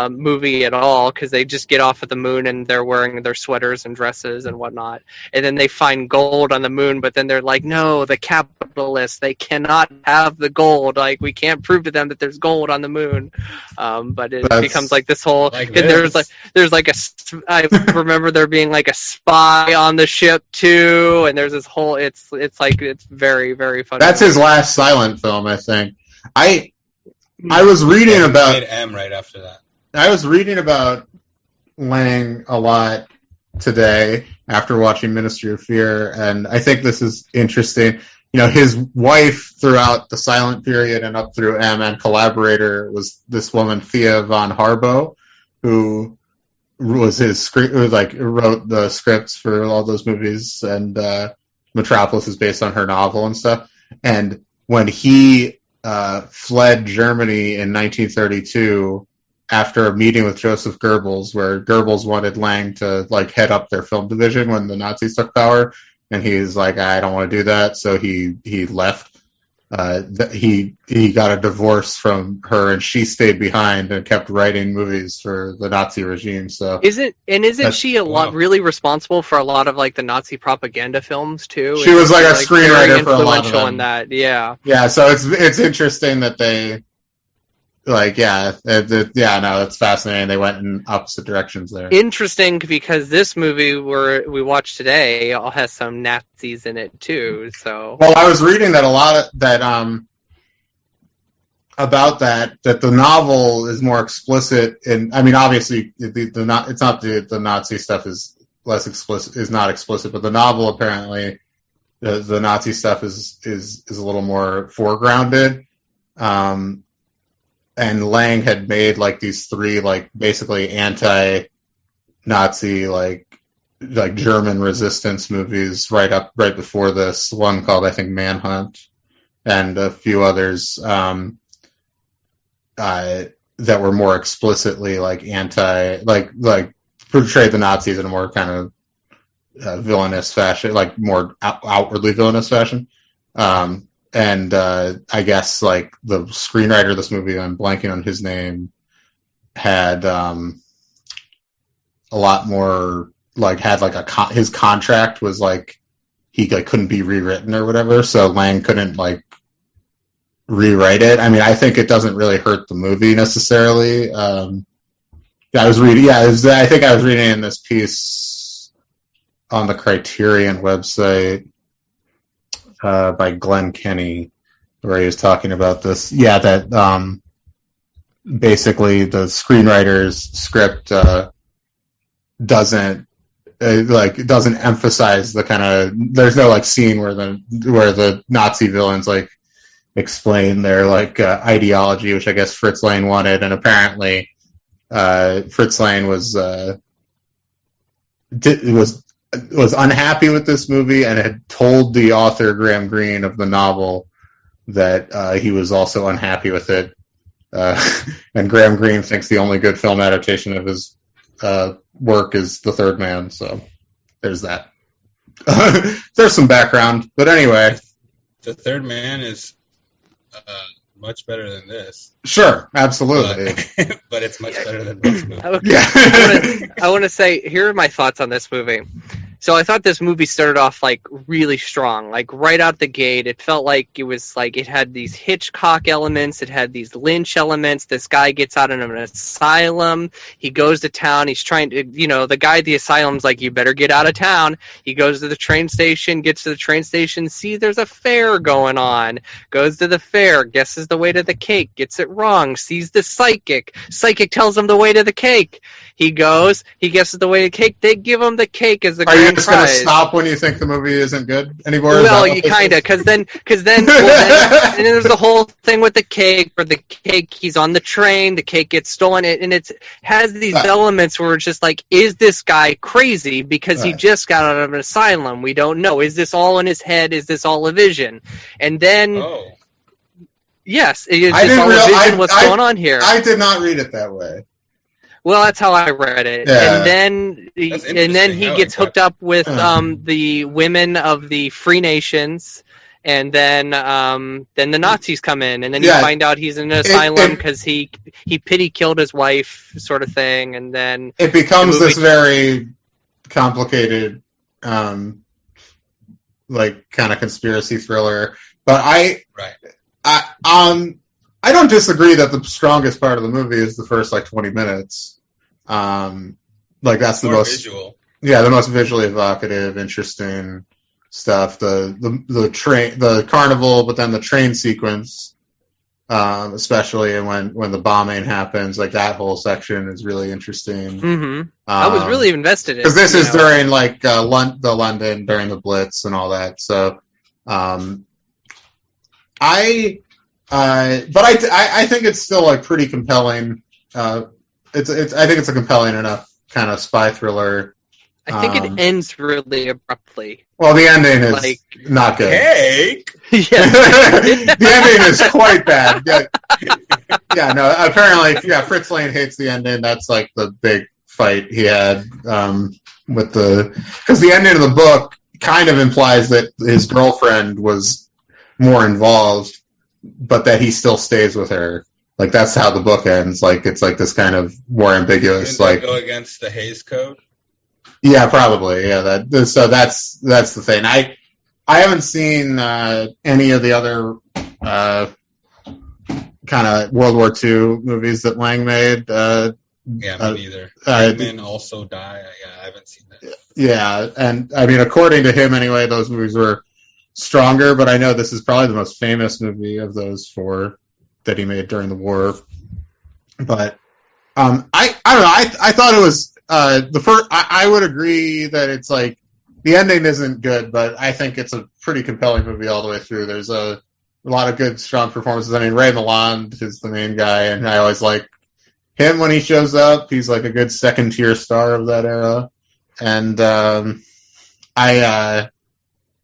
movie at all because they just get off at the moon and they're wearing their sweaters and dresses and whatnot, and then they find gold on the moon, but then they're like, no, the capitalists, they cannot have the gold, like we can't prove to them that there's gold on the moon. But it becomes like this whole like there's like I remember there being like a spy on the ship too, and there's this whole it's very, very funny. That's his last silent film, I think. I was reading about M right after that. I was reading about Lang a lot today after watching Ministry of Fear, and I think this is interesting. You know, his wife throughout the silent period and up through M and collaborator was this woman Thea von Harbo, who was wrote the scripts for all those movies, and Metropolis is based on her novel and stuff. And when he fled Germany in 1932 after a meeting with Joseph Goebbels, where Goebbels wanted Lang to like head up their film division when the Nazis took power, and he's like, I don't want to do that, so he left. He got a divorce from her, and she stayed behind and kept writing movies for the Nazi regime. So isn't she really responsible for a lot of like the Nazi propaganda films too? She was like a screenwriter for a lot of them. In that, yeah. Yeah, so it's interesting that they it's fascinating. They went in opposite directions there. Interesting because this movie we watched today all has some Nazis in it too. So well, I was reading that a lot of that about that the novel is more explicit, and I mean obviously it's not the Nazi stuff is less explicit, is not explicit, but the novel apparently the Nazi stuff is a little more foregrounded. And Lang had made like these 3 like basically anti-Nazi like German resistance movies right before this, one called I think Manhunt, and a few others that were more explicitly like portrayed the Nazis in a more kind of villainous fashion, like more outwardly villainous fashion. And I guess like the screenwriter of this movie, I'm blanking on his name, had a lot more his contract was like he like couldn't be rewritten or whatever, so Lang couldn't like rewrite it. I mean, I think it doesn't really hurt the movie necessarily. I think I was reading in this piece on the Criterion website by Glenn Kenny, where he was talking about this. Yeah, that basically the screenwriter's script doesn't emphasize the kind of, there's no like scene where the Nazi villains like explain their like ideology, which I guess Fritz Lang wanted, and apparently Fritz Lang was unhappy with this movie and had told the author Graham Greene of the novel that he was also unhappy with it. And Graham Greene thinks the only good film adaptation of his work is The Third Man, so there's that. There's some background, but anyway. The Third Man is much better than this. Sure, absolutely. But it's much better than most movies. Okay. Yeah. I want to say, here are my thoughts on this movie. So I thought this movie started off like really strong, like right out the gate. It felt like it was like it had these Hitchcock elements, it had these Lynch elements. This guy gets out of an asylum. He goes to town. He's trying to, the guy at the asylum's like, "You better get out of town." He goes to the train station, gets to the train station, sees there's a fair going on, goes to the fair, guesses the way to the cake, gets it wrong, sees the psychic. Psychic tells him the way to the cake. He goes, he guesses the way to the cake. They give him the cake as a Are you grand just going to prize. stop when you think the movie isn't good anymore? Well, you kind of, because then, and then there's the whole thing with the cake, where the cake, he's on the train, the cake gets stolen, and it has these elements where it's just like, is this guy crazy because he just got out of an asylum? We don't know. Is this all in his head? Is this all a vision? And then, yes, is this all a vision? What's going on here? I did not read it that way. Well, that's how I read it, Yeah. and then he gets hooked up with the women of the Free Nations, and then the Nazis come in, and then you find out he's in an asylum because he pity killed his wife, sort of thing, and then it becomes this very complicated, like kind of conspiracy thriller. But I don't disagree that the strongest part of the movie is the first 20 minutes. Like that's the most visual. Yeah, the most visually evocative, interesting stuff. The train, the carnival, but then the train sequence, especially, and when the bombing happens, like that whole section is really interesting. Mm-hmm. I was really invested in because this is during the London during the Blitz and all that. So, I think it's still pretty compelling. I think it's a compelling enough kind of spy thriller. I think it ends really abruptly. Well, the ending is not good. Hey, the ending is quite bad. Yeah, no. Apparently, Fritz Lane hates the ending. That's the big fight he had with because the ending of the book kind of implies that his girlfriend was more involved, but that he still stays with her. That's how the book ends. It's this kind of more ambiguous. Didn't they go against the Hays Code? Yeah, probably. Yeah, so that's the thing. I haven't seen any of the other kind of World War II movies that Lang made. Yeah, me neither. Men also die. Yeah, I haven't seen that. Yeah, and I mean, according to him, anyway, those movies were stronger. But I know this is probably the most famous movie of those four that he made during the war. But I don't know. I thought it was the first. I would agree that it's the ending isn't good, but I think it's a pretty compelling movie all the way through. There's a lot of good, strong performances. I mean, Ray Milland is the main guy, and I always like him when he shows up. He's a good second tier star of that era. And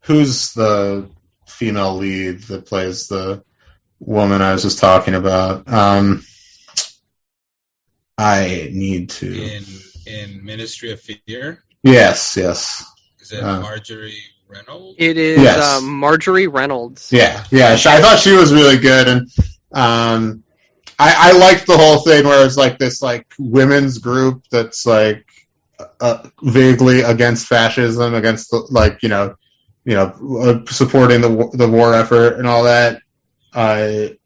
who's the female lead that plays the woman I was just talking about? I need to in Ministry of Fear. Yes. Is it Marjorie Reynolds? It is Marjorie Reynolds. Yeah. I thought she was really good, and I liked the whole thing where it's this women's group that's vaguely against fascism, against supporting the war effort and all that. Being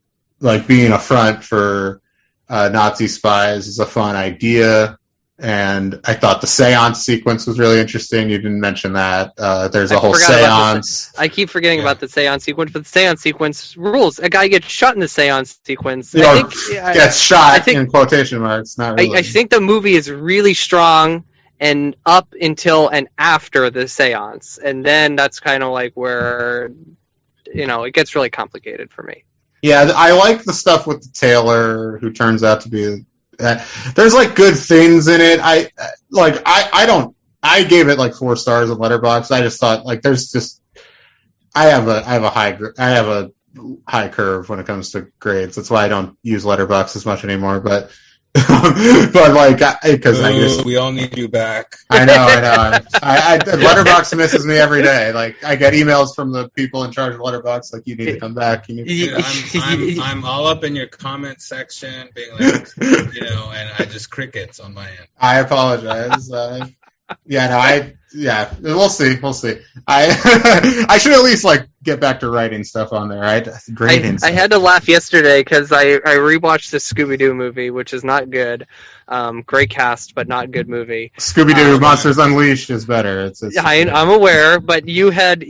a front for Nazi spies is a fun idea, and I thought the seance sequence was really interesting. You didn't mention that. There's a whole seance. I keep forgetting about the seance sequence, but the seance sequence rules. A guy gets shot in the seance sequence. Gets shot in quotation marks. Not really. I think the movie is really strong and up until and after the seance, and then that's kind of where it gets really complicated for me. Yeah, I like the stuff with the tailor, who turns out to be. There's good things in it. I gave it 4 stars on Letterboxd. I just thought I have a high curve when it comes to grades. That's why I don't use Letterboxd as much anymore. But because we all need you back. I know. Letterboxd misses me every day. I get emails from the people in charge of Letterboxd, you need to come back. I'm all up in your comment section, being and I just crickets on my end. I apologize. We'll see. I should at least like get back to writing stuff on there. I had to laugh yesterday because I rewatched the Scooby-Doo movie, which is not good. Great cast, but not good movie. Scooby-Doo Monsters Unleashed is better. I'm aware, but you had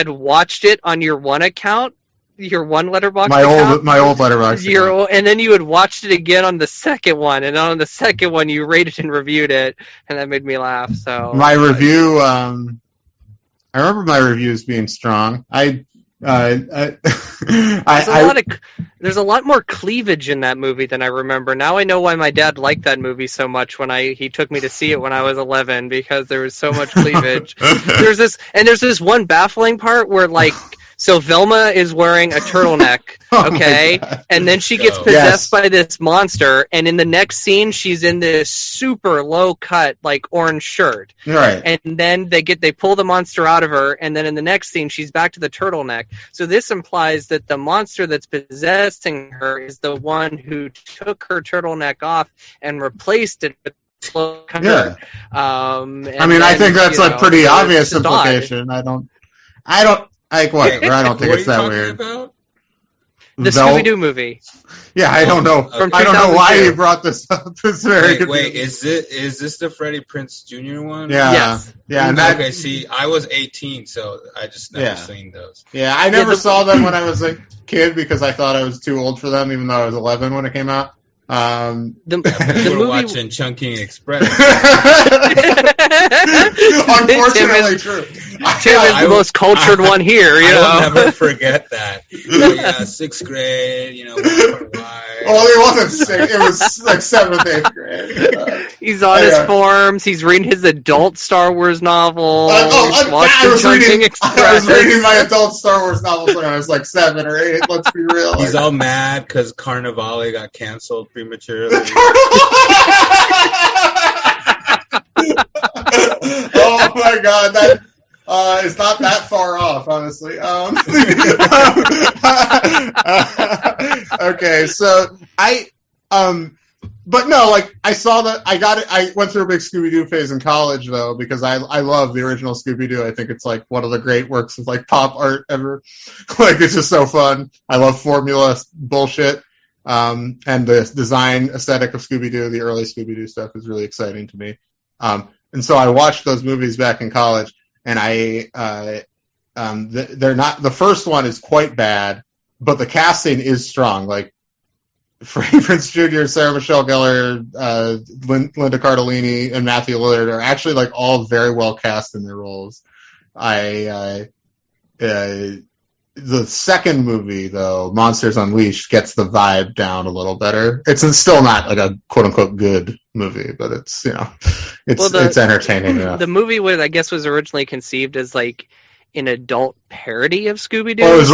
watched it on your one account, your one Letterboxd account. My old Letterboxd. And then you had watched it again on the second one, and on the second one you rated and reviewed it, and that made me laugh. So my review, I remember my reviews being strong. There's a lot more cleavage in that movie than I remember. Now I know why my dad liked that movie so much when he took me to see it when I was 11, because there was so much cleavage. There's this one baffling part where so Velma is wearing a turtleneck, okay? And then she gets possessed by this monster, and in the next scene she's in this super low cut orange shirt. Right. And then they pull the monster out of her, and then in the next scene she's back to the turtleneck. So this implies that the monster that's possessing her is the one who took her turtleneck off and replaced it with low cut. Yeah. I think that's pretty obvious implication. Odd. I don't think it's that weird. About? The Scooby-Doo movie. Yeah, I don't know. I don't know why you brought this up. It's very wait, is this the Freddie Prinze Jr. one? Yeah. Yes. Yeah. Okay, see, I was 18, so I just never seen those. Yeah, I never saw them when I was a kid because I thought I was too old for them, even though I was 11 when it came out. The movie watching Chungking Express. Unfortunately, true. Tim is the most cultured one here. I will never forget that. 6th grade. Well, it wasn't 6th. It was 7th, 8th grade. He's on his forms. He's reading his adult Star Wars novel. I was reading my adult Star Wars novels when I was 7 or 8. Let's be real. He's all mad because Carnivale got canceled prematurely. Oh my God, that is not that far off, honestly. Okay, so but no, I saw that I got it. I went through a big Scooby-Doo phase in college, though, because I love the original Scooby-Doo. I think it's one of the great works of pop art ever. It's just so fun. I love formula bullshit. And the design aesthetic of Scooby-Doo, the early Scooby-Doo stuff, is really exciting to me. And so I watched those movies back in college, and they're not. The first one is quite bad, but the casting is strong. Freddie Prinze Jr., Sarah Michelle Gellar, Linda Cardellini, and Matthew Lillard are actually all very well cast in their roles. The second movie, though, Monsters Unleashed, gets the vibe down a little better. It's still not a quote unquote good movie, but it's it's entertaining enough. The movie was originally conceived as an adult parody of Scooby-Doo. Well, it was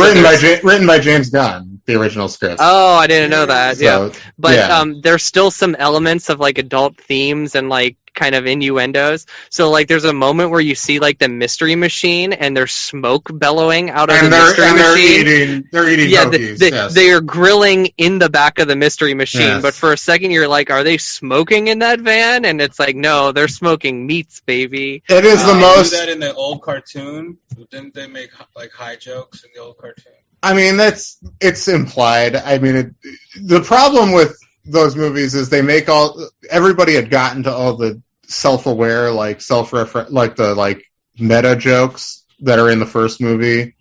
written by James Gunn, the original script. Oh, I didn't know that. So, but there's still some elements of adult themes and kind of innuendos. So there's a moment where you see the mystery machine and there's smoke bellowing out of the mystery machine. They're eating cookies. They are grilling in the back of the mystery machine. Yes. But for a second you're are they smoking in that van? And it's no, they're smoking meats, baby. It is the most. They do that in the old cartoon. Didn't they make high jokes in the old cartoon? It's implied. The problem with those movies is they make everybody had gotten to all the self-aware, self-reference, the meta jokes that are in the first movie.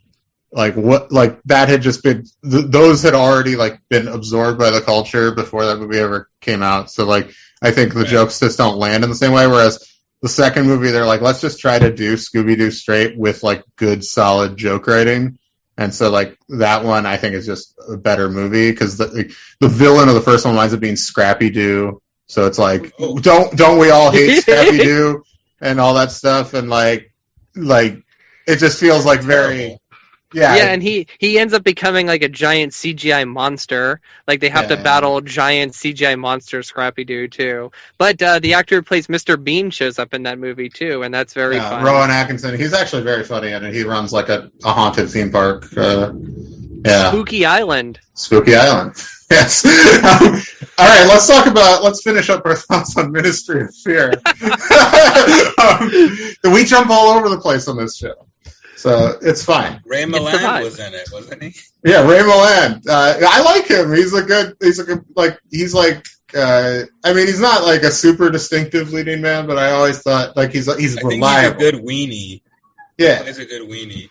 That had just been, those had already been absorbed by the culture before that movie ever came out. So I think the jokes just don't land in the same way. Whereas the second movie, they're let's just try to do Scooby-Doo straight with good, solid joke writing. And so that one I think is just a better movie because the villain of the first one winds up being Scrappy-Doo. So it's don't we all hate Scrappy-Doo and all that stuff, and it just feels very and he ends up becoming a giant CGI monster. They have to battle giant CGI monster Scrappy-Doo too. But the actor who plays Mr. Bean shows up in that movie too, and that's very fun. Rowan Atkinson, he's actually very funny, and he runs a haunted theme park. Spooky Island. Spooky Island. Yes. All right, let's finish up our thoughts on Ministry of Fear. We jump all over the place on this show, so it's fine. Ray Milland was in it, wasn't he? Yeah, Ray Milland. I like him. He's not like a super distinctive leading man, but I always thought like he's reliable. He's a good weenie. Yeah, he's a good weenie.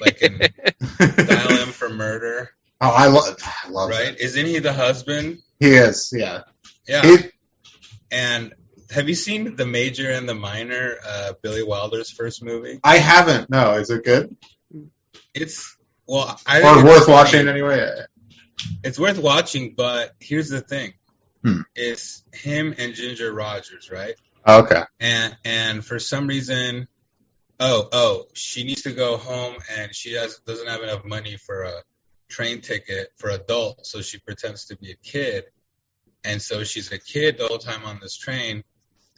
Like in Dial M for Murder. Oh, I love right? That. Isn't he the husband? He is, yeah. Yeah. And have you seen The Major and the Minor, Billy Wilder's first movie? I haven't. No, is it good? It's worth watching anyway. It's worth watching, but here's the thing: it's him and Ginger Rogers, right? Okay. And for some reason, she needs to go home, and she doesn't have enough money for a train ticket for adults, so she pretends to be a kid, and so she's a kid the whole time on this train,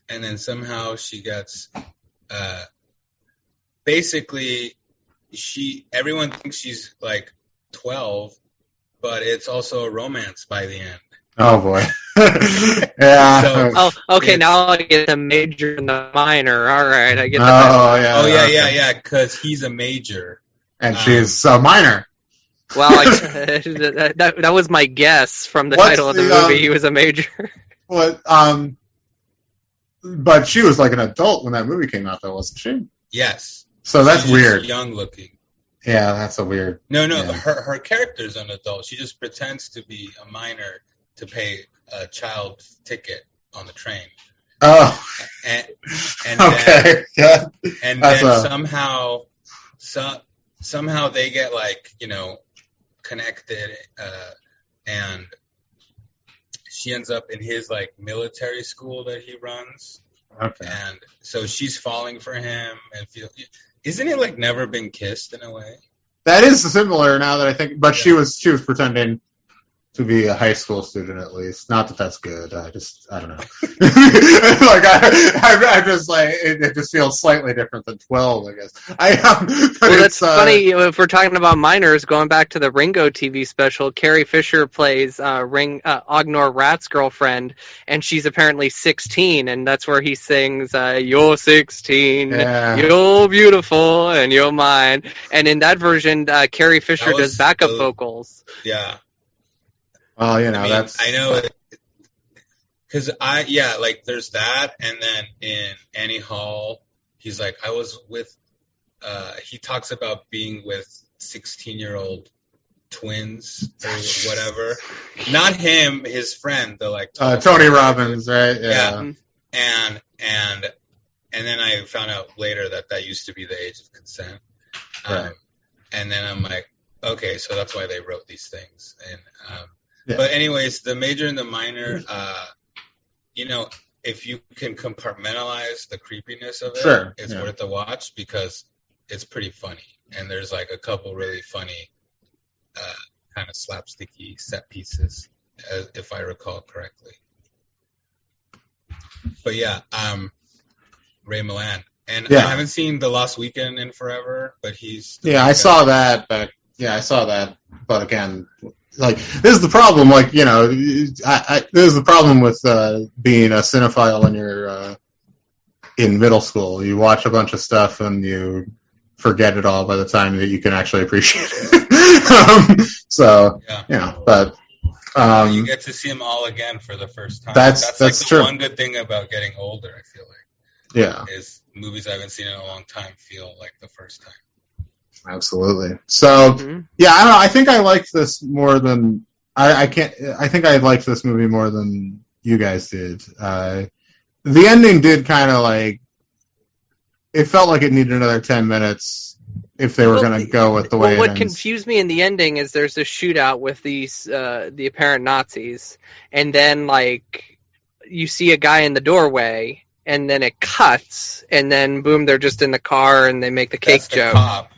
and then somehow she gets basically everyone thinks she's like 12, but it's also a romance by the end. Oh boy. Yeah. So, okay, now I get the major and the minor. All right, I get the yeah, because he's a major and she's a minor. Well, that was my guess from the title of the movie. He was a major. But she was like an adult when that movie came out, though, wasn't she? Yes. So that's weird. Young looking. Yeah, that's a weird. No, yeah. her character's an adult. She just pretends to be a minor to pay a child ticket on the train. Oh. And okay. Then, and then somehow they get connected, and she ends up in his military school that he runs. Okay. And so she's falling for him and isn't it Never Been Kissed in a way? That is similar now that I think, but yeah. she was pretending to be a high school student at least. Not that that's good. I don't know. It just feels slightly different than 12, I guess. Well, that's funny. If we're talking about minors, going back to the Ringo TV special, Carrie Fisher plays Ognor Rat's girlfriend, and she's apparently 16, and that's where he sings, "You're 16, you're beautiful, and you're mine." And in that version, Carrie Fisher does backup vocals. Yeah. Well, I know it. Because there's that, and then in Annie Hall, he's like, I was with, he talks about being with 16-year-old twins or whatever. Not him, his friend, the Tony Robbins, right? Yeah. And then I found out later that used to be the age of consent. Right. And then I'm like, okay, so that's why they wrote these things. And yeah. But anyways, the major and the minor, if you can compartmentalize the creepiness of it, it's worth a watch because it's pretty funny. And there's a couple really funny kind of slapsticky set pieces, if I recall correctly. But yeah, Ray Milland. And I haven't seen The Lost Weekend in forever, but he's... Yeah, I saw that, but again... this is the problem. This is the problem with being a cinephile when you're in middle school. You watch a bunch of stuff and you forget it all by the time that you can actually appreciate it. You get to see them all again for the first time. That's true. One good thing about getting older, I feel like. Yeah. Is movies I haven't seen in a long time feel like the first time. Absolutely. So, I don't know. I think I liked this more than I think I liked this movie more than you guys did. The ending did kind of it felt like it needed another 10 minutes if they were going to go with the way it ends. What confused me in the ending is there's a shootout with these the apparent Nazis, and then you see a guy in the doorway, and then it cuts, and then boom, they're just in the car, and they make the cake joke.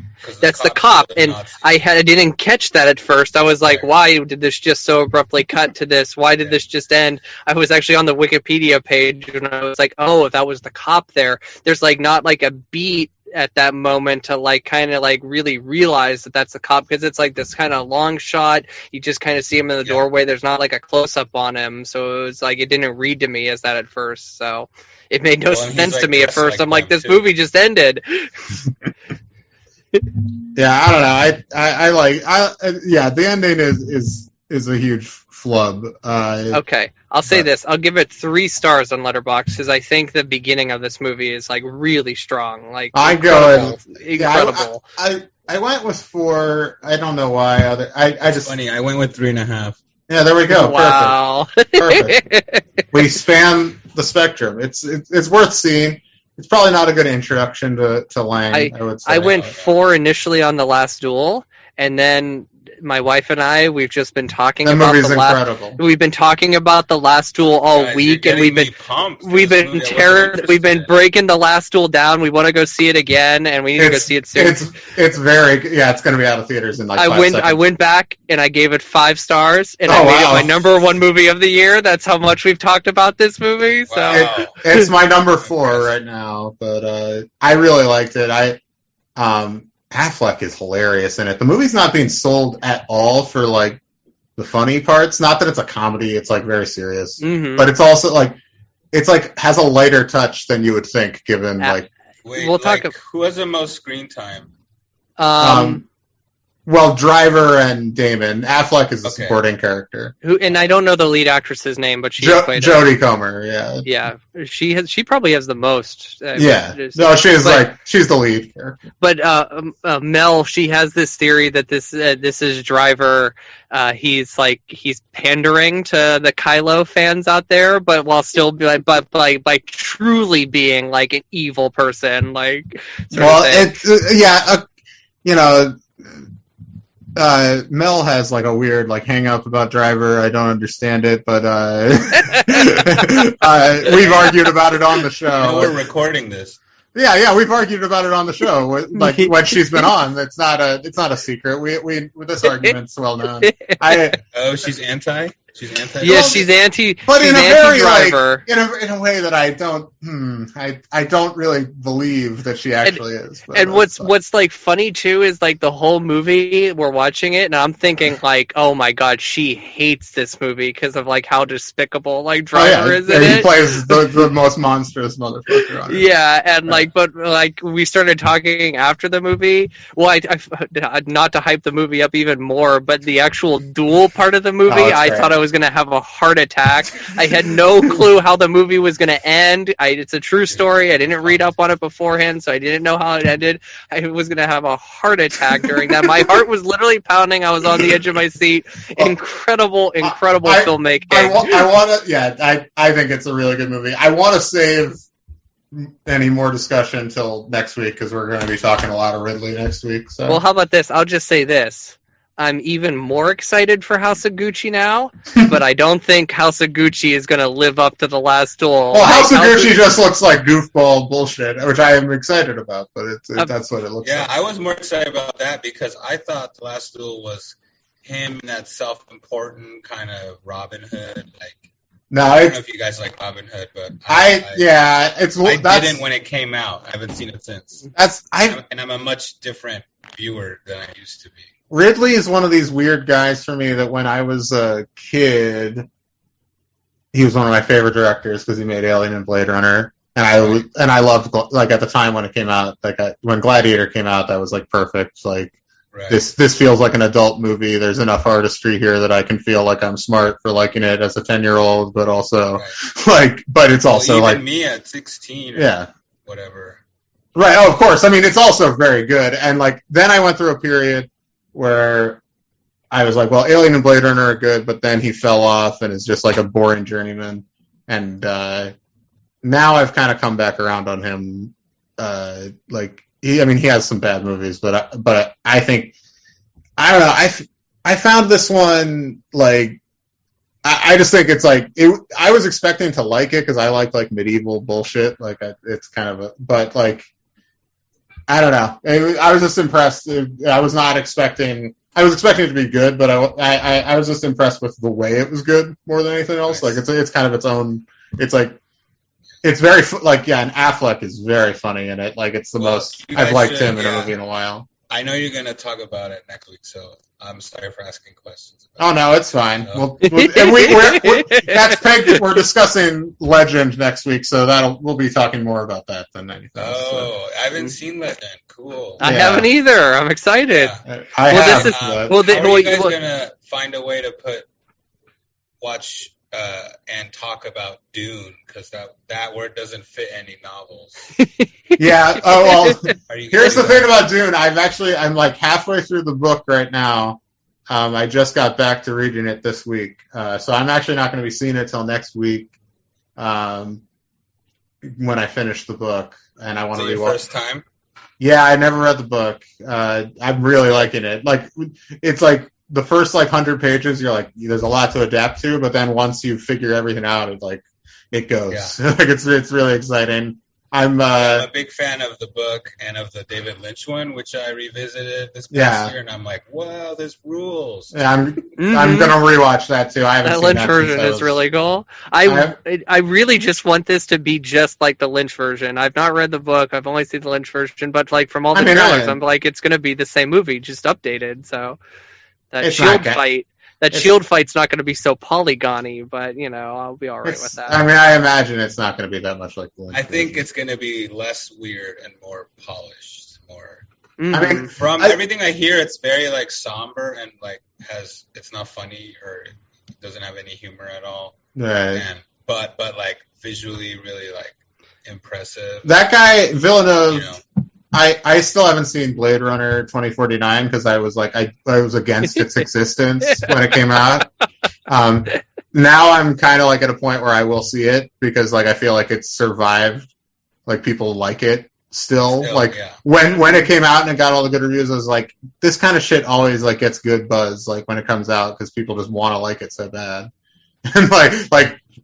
That's the cop, and I didn't catch that at first. I was like, why did this just so abruptly cut to this? Why did this just end? I was actually on the Wikipedia page, and I was like, oh, if that was the cop there. There's not a beat at that moment to like kind of like really realize that that's a cop, because it's like this kind of long shot. You just kind of see him in the doorway. There's not like a close up on him, so it was like it didn't read to me as that at first. So it made no sense to me at first. I'm like, this movie just ended. Yeah, I don't know. I like the ending is a huge flub. Okay, I'll say this. I'll give it 3 stars on Letterboxd because I think the beginning of this movie is like really strong. Like incredible. I went with 4. I don't know why. I just funny. I went with 3.5. Yeah, there we go. Wow. Perfect. We span the spectrum. It's worth seeing. It's probably not a good introduction to Lang. I would say. I went 4 initially on The Last Duel, and then my wife and we've just been talking about the last. We've been talking about The Last Duel all week, and we've been breaking The Last Duel down. We want to go see it again, and we need to go see it soon. It's it's going to be out of theaters in like 5 seconds. I went back and I gave it 5 stars, and I made it my number 1 movie of the year. That's how much we've talked about this movie. So it's my number 4 right now, but I really liked it. Affleck is hilarious in it. The movie's not being sold at all for like the funny parts. Not that it's a comedy; it's like very serious. Mm-hmm. But it's also like has a lighter touch than you would think, given like. Wait, we'll talk. Who has the most screen time? Well, Driver and Damon. Affleck is the supporting character. And I don't know the lead actress's name, but she's played Jodie Comer. Yeah. Yeah, she probably has the most. She's the lead character. But Mel, she has this theory that this is Driver. He's pandering to the Kylo fans out there, but while still by truly being like an evil person, like. Mel has like a weird like hang up about Driver. I don't understand it, but we've argued about it on the show. We're recording this. Yeah, we've argued about it on the show. Like when she's been on, it's not a secret. We this argument's well known. She's anti. She's anti. Yeah, she's anti. But she's in a very Driver. in a way that I don't. I don't really believe that she actually is. And what's like funny too is like the whole movie we're watching it, and I'm thinking like, oh my god, she hates this movie because of like how despicable like Driver is in it. He plays the most monstrous motherfucker on it. Yeah, and but we started talking after the movie. Well, I not to hype the movie up even more, but the actual duel part of the movie, I thought I was going to have a heart attack. I had no clue how the movie was going to end. It's a true story. I didn't read up on it beforehand, so I didn't know how it ended. I was going to have a heart attack during that. My heart was literally pounding. I was on the edge of my seat. Incredible filmmaking. I think it's a really good movie. I want to save any more discussion until next week because we're going to be talking a lot of Ridley next week. So. Well, how about this? I'll just say this. I'm even more excited for House of Gucci now, but I don't think House of Gucci is going to live up to The Last Duel. Well, House of Gucci just looks like goofball bullshit, which I am excited about, but that's what it looks like. Yeah, I was more excited about that because I thought The Last Duel was him in that self-important kind of Robin Hood, No, I don't know if you guys like Robin Hood, but I didn't when it came out. I haven't seen it since. And I'm a much different viewer than I used to be. Ridley is one of these weird guys for me that when I was a kid, he was one of my favorite directors because he made Alien and Blade Runner, and I loved like at the time when it came out, when Gladiator came out, that was like perfect. Like this feels like an adult movie. There's enough artistry here that I can feel like I'm smart for liking it as a 10-year-old, but also but it's also even me at 16, whatever. Right. Oh, of course. I mean, it's also very good, and then I went through a period where I was like, well, Alien and Blade Runner are good, but then he fell off and is just like a boring journeyman. And now I've kind of come back around on him. He has some bad movies, but I think, I don't know, I found this one, I just think it's I was expecting to like it because I like medieval bullshit. It's kind of I don't know. I was just impressed. I was expecting it to be good, but I was just impressed with the way it was good more than anything else. Nice. It's kind of its own. It's It's very and Affleck is very funny in it. Like it's the most I've liked him in a movie in a while. I know you're gonna talk about it next week, so I'm sorry for asking questions. Oh no, it's fine. So. That's pegged. We're discussing Legend next week, so we'll be talking more about that than anything. Oh, I haven't seen Legend. Cool. I haven't either. I'm excited. Yeah. I have. How are you guys gonna find a way to watch and talk about Dune, because that word doesn't fit any novels. Yeah. Oh well. Here's the thing about Dune. I'm like halfway through the book right now. I just got back to reading it this week, so I'm actually not going to be seeing it till next week. When I finish the book, and I want to rewatch. First time? Yeah, I never read the book. I'm really liking it. Like, it's like the first 100 pages, you're like, there's a lot to adapt to, but then once you figure everything out, it goes. Yeah. Like it's really exciting. I'm a big fan of the book and of the David Lynch one, which I revisited this past year, and I'm like, wow, there's rules. Yeah, I'm gonna rewatch that too. I haven't seen Lynch that version is really cool. I really just want this to be just like the Lynch version. I've not read the book. I've only seen the Lynch version, but from all the trailers, I'm like, it's gonna be the same movie, just updated. So that shield fight's not going to be so polygony, but I'll be all right with that. I mean, I imagine it's not going to be that much like the Lynch I think it's going to be less weird and more polished. Mm-hmm. I mean, from everything I hear, it's very somber and it's not funny or it doesn't have any humor at all. Right. But visually really impressive. That guy Villeneuve. I still haven't seen Blade Runner 2049 because I was I was against its existence when it came out. Now I'm kind of at a point where I will see it because I feel like it's survived. People like it still. When it came out and it got all the good reviews, I was like, this kind of shit always gets good buzz when it comes out because people just want to like it so bad. And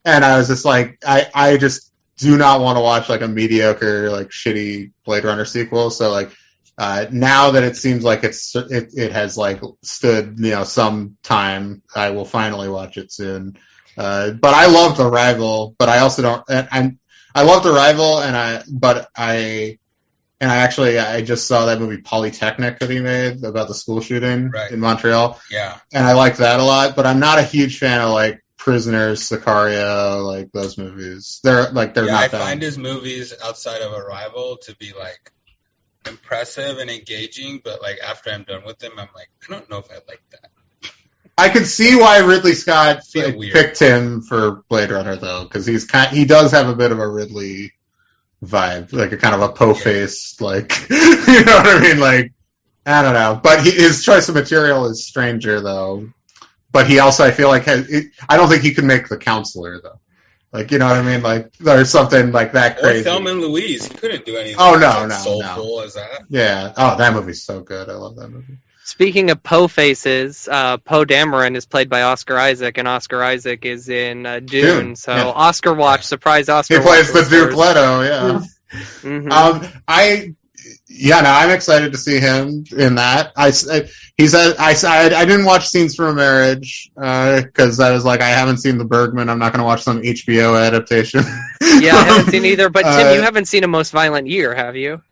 and I was just I just do not want to watch a mediocre shitty Blade Runner sequel. So now that it seems like it has stood some time, I will finally watch it soon. But I loved Arrival, but I also don't. I loved Arrival, I just saw that movie Polytechnic that he made about the school shooting in Montreal. Yeah, and I liked that a lot. But I'm not a huge fan of Prisoners, Sicario, those movies. They're not I find his movies outside of Arrival to be impressive and engaging, but after I'm done with them, I'm I don't know if I like that. I could see why Ridley Scott picked him for Blade Runner though, because he does have a bit of a Ridley vibe, a kind of a po-faced, you know what I mean? I don't know, but his choice of material is stranger though. But he also, I feel I don't think he could make The Counselor, though. You know what I mean? There's something that crazy. Or Thelma and Louise. He couldn't do anything soulful as that. Yeah. Oh, that movie's so good. I love that movie. Speaking of Poe faces, Poe Dameron is played by Oscar Isaac, and Oscar Isaac is in Dune. So Oscar watch, surprise Oscar. He plays the Duke Leto, yeah. Mm-hmm. I'm excited to see him in that. I didn't watch Scenes from a Marriage because I was I haven't seen the Bergman. I'm not going to watch some HBO adaptation. Yeah, I haven't seen either. But Tim, you haven't seen A Most Violent Year, have you?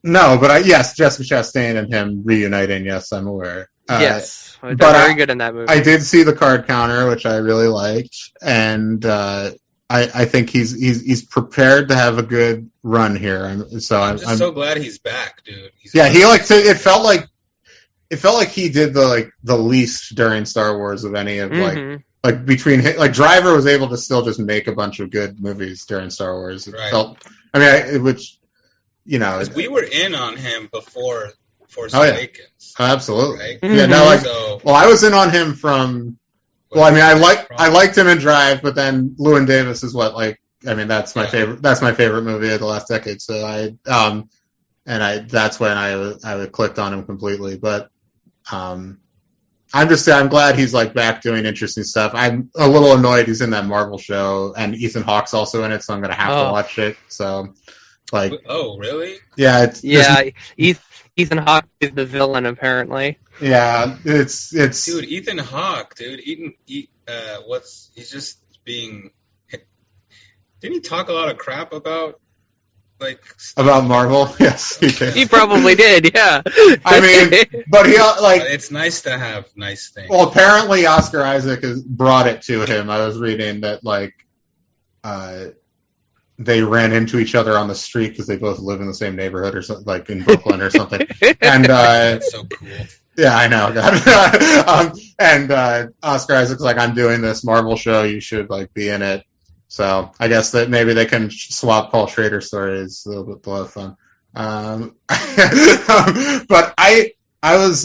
No, but yes, Jessica Chastain and him reuniting. Yes, I'm aware. Yes, they're very good in that movie. I did see The Card Counter, which I really liked, and I think he's prepared to have a good run here. I'm so glad he's back, dude. It felt like he did the least during Star Wars of any of between Driver was able to still just make a bunch of good movies during Star Wars. It felt, we were in on him before Force Awakens. Absolutely. Right? Yeah, I was in on him from. Well, I liked him in Drive, but then Llewyn Davis is that's my favorite. That's my favorite movie of the last decade. So that's when I clicked on him completely. But I'm glad he's back doing interesting stuff. I'm a little annoyed he's in that Marvel show, and Ethan Hawke's also in it, so I'm gonna have to watch it. So oh really? Yeah, Ethan Hawke is the villain apparently. Yeah, it's dude. Ethan Hawke, dude. He's just being. Didn't he talk a lot of crap about about Marvel? Yes, he did. He probably did, yeah. I mean, but he it's nice to have nice things. Well, apparently Oscar Isaac has brought it to him. I was reading that they ran into each other on the street because they both live in the same neighborhood or something, like in Brooklyn or something. And that's so cool. Yeah, I know. And Oscar Isaac's like, I'm doing this Marvel show. You should be in it. So I guess that maybe they can swap Paul Schrader stories. A little bit of fun. But I was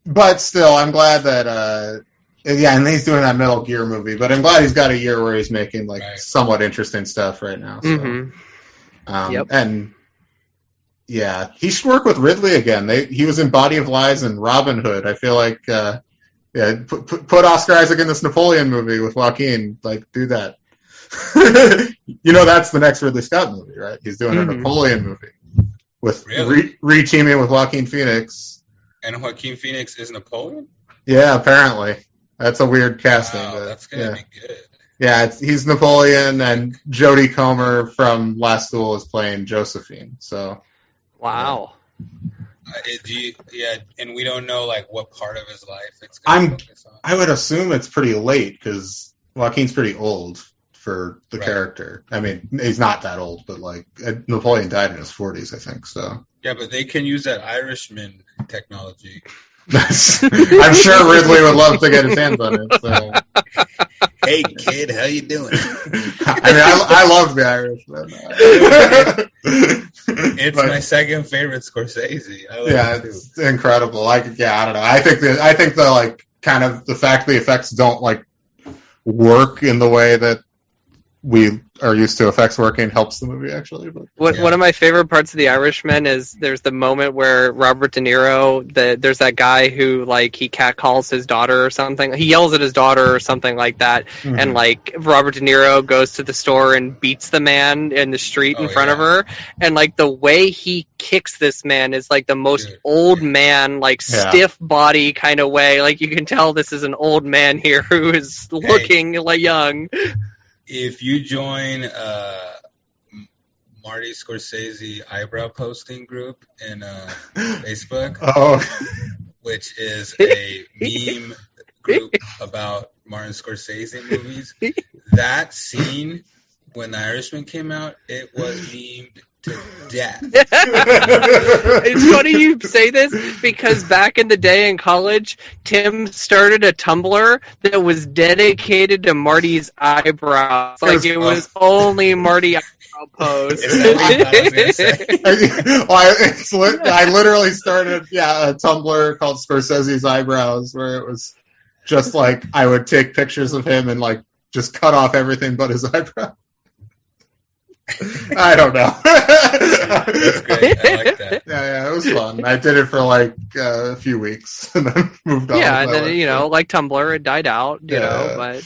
but still, I'm glad that and he's doing that Metal Gear movie. But I'm glad he's got a year where he's making somewhat interesting stuff right now. So. Mm-hmm. Yep. And yeah, he should work with Ridley again. He was in Body of Lies and Robin Hood. I feel like. Put Oscar Isaac in this Napoleon movie with Joaquin. Do that. That's the next Ridley Scott movie, right? He's doing a Napoleon movie with re-teaming with Joaquin Phoenix. And Joaquin Phoenix is Napoleon? Yeah, apparently. That's a weird casting. Wow, that's gonna be good. Yeah, he's Napoleon, and Jodie Comer from Last Duel is playing Josephine. So. Wow. And we don't know what part of his life it's going to focus on. I would assume it's pretty late because Joaquin's pretty old for the character. I mean, he's not that old, but Napoleon died in his 40s, I think. So yeah, but they can use that Irishman technology. I'm sure Ridley would love to get his hands on it. So. Hey kid, how you doing? I mean, I love the Irishman. It's my second favorite Scorsese. It's incredible. I don't know. I think the kind of the fact the effects don't work in the way that we are used to effects working helps the movie actually. But one of my favorite parts of The Irishman is there's the moment where Robert De Niro, there's that guy who he catcalls his daughter or something. He yells at his daughter or something like that, and Robert De Niro goes to the store and beats the man in the street in front of her, and the way he kicks this man is the most old man, stiff body kind of way. You can tell this is an old man here who is looking young. If you join Marty Scorsese eyebrow posting group in Facebook, which is a meme group about Martin Scorsese movies, that scene when The Irishman came out, it was memed to death. It's funny you say this because back in the day in college, Tim started a Tumblr that was dedicated to Marty's eyebrows. It was only Marty eyebrow posts. I literally started a Tumblr called Scorsese's Eyebrows, where it was just I would take pictures of him and just cut off everything but his eyebrow. I don't know. That's great. I like that. Yeah, it was fun. I did it for a few weeks and then moved on. Yeah, and then Tumblr, it died out. You know, but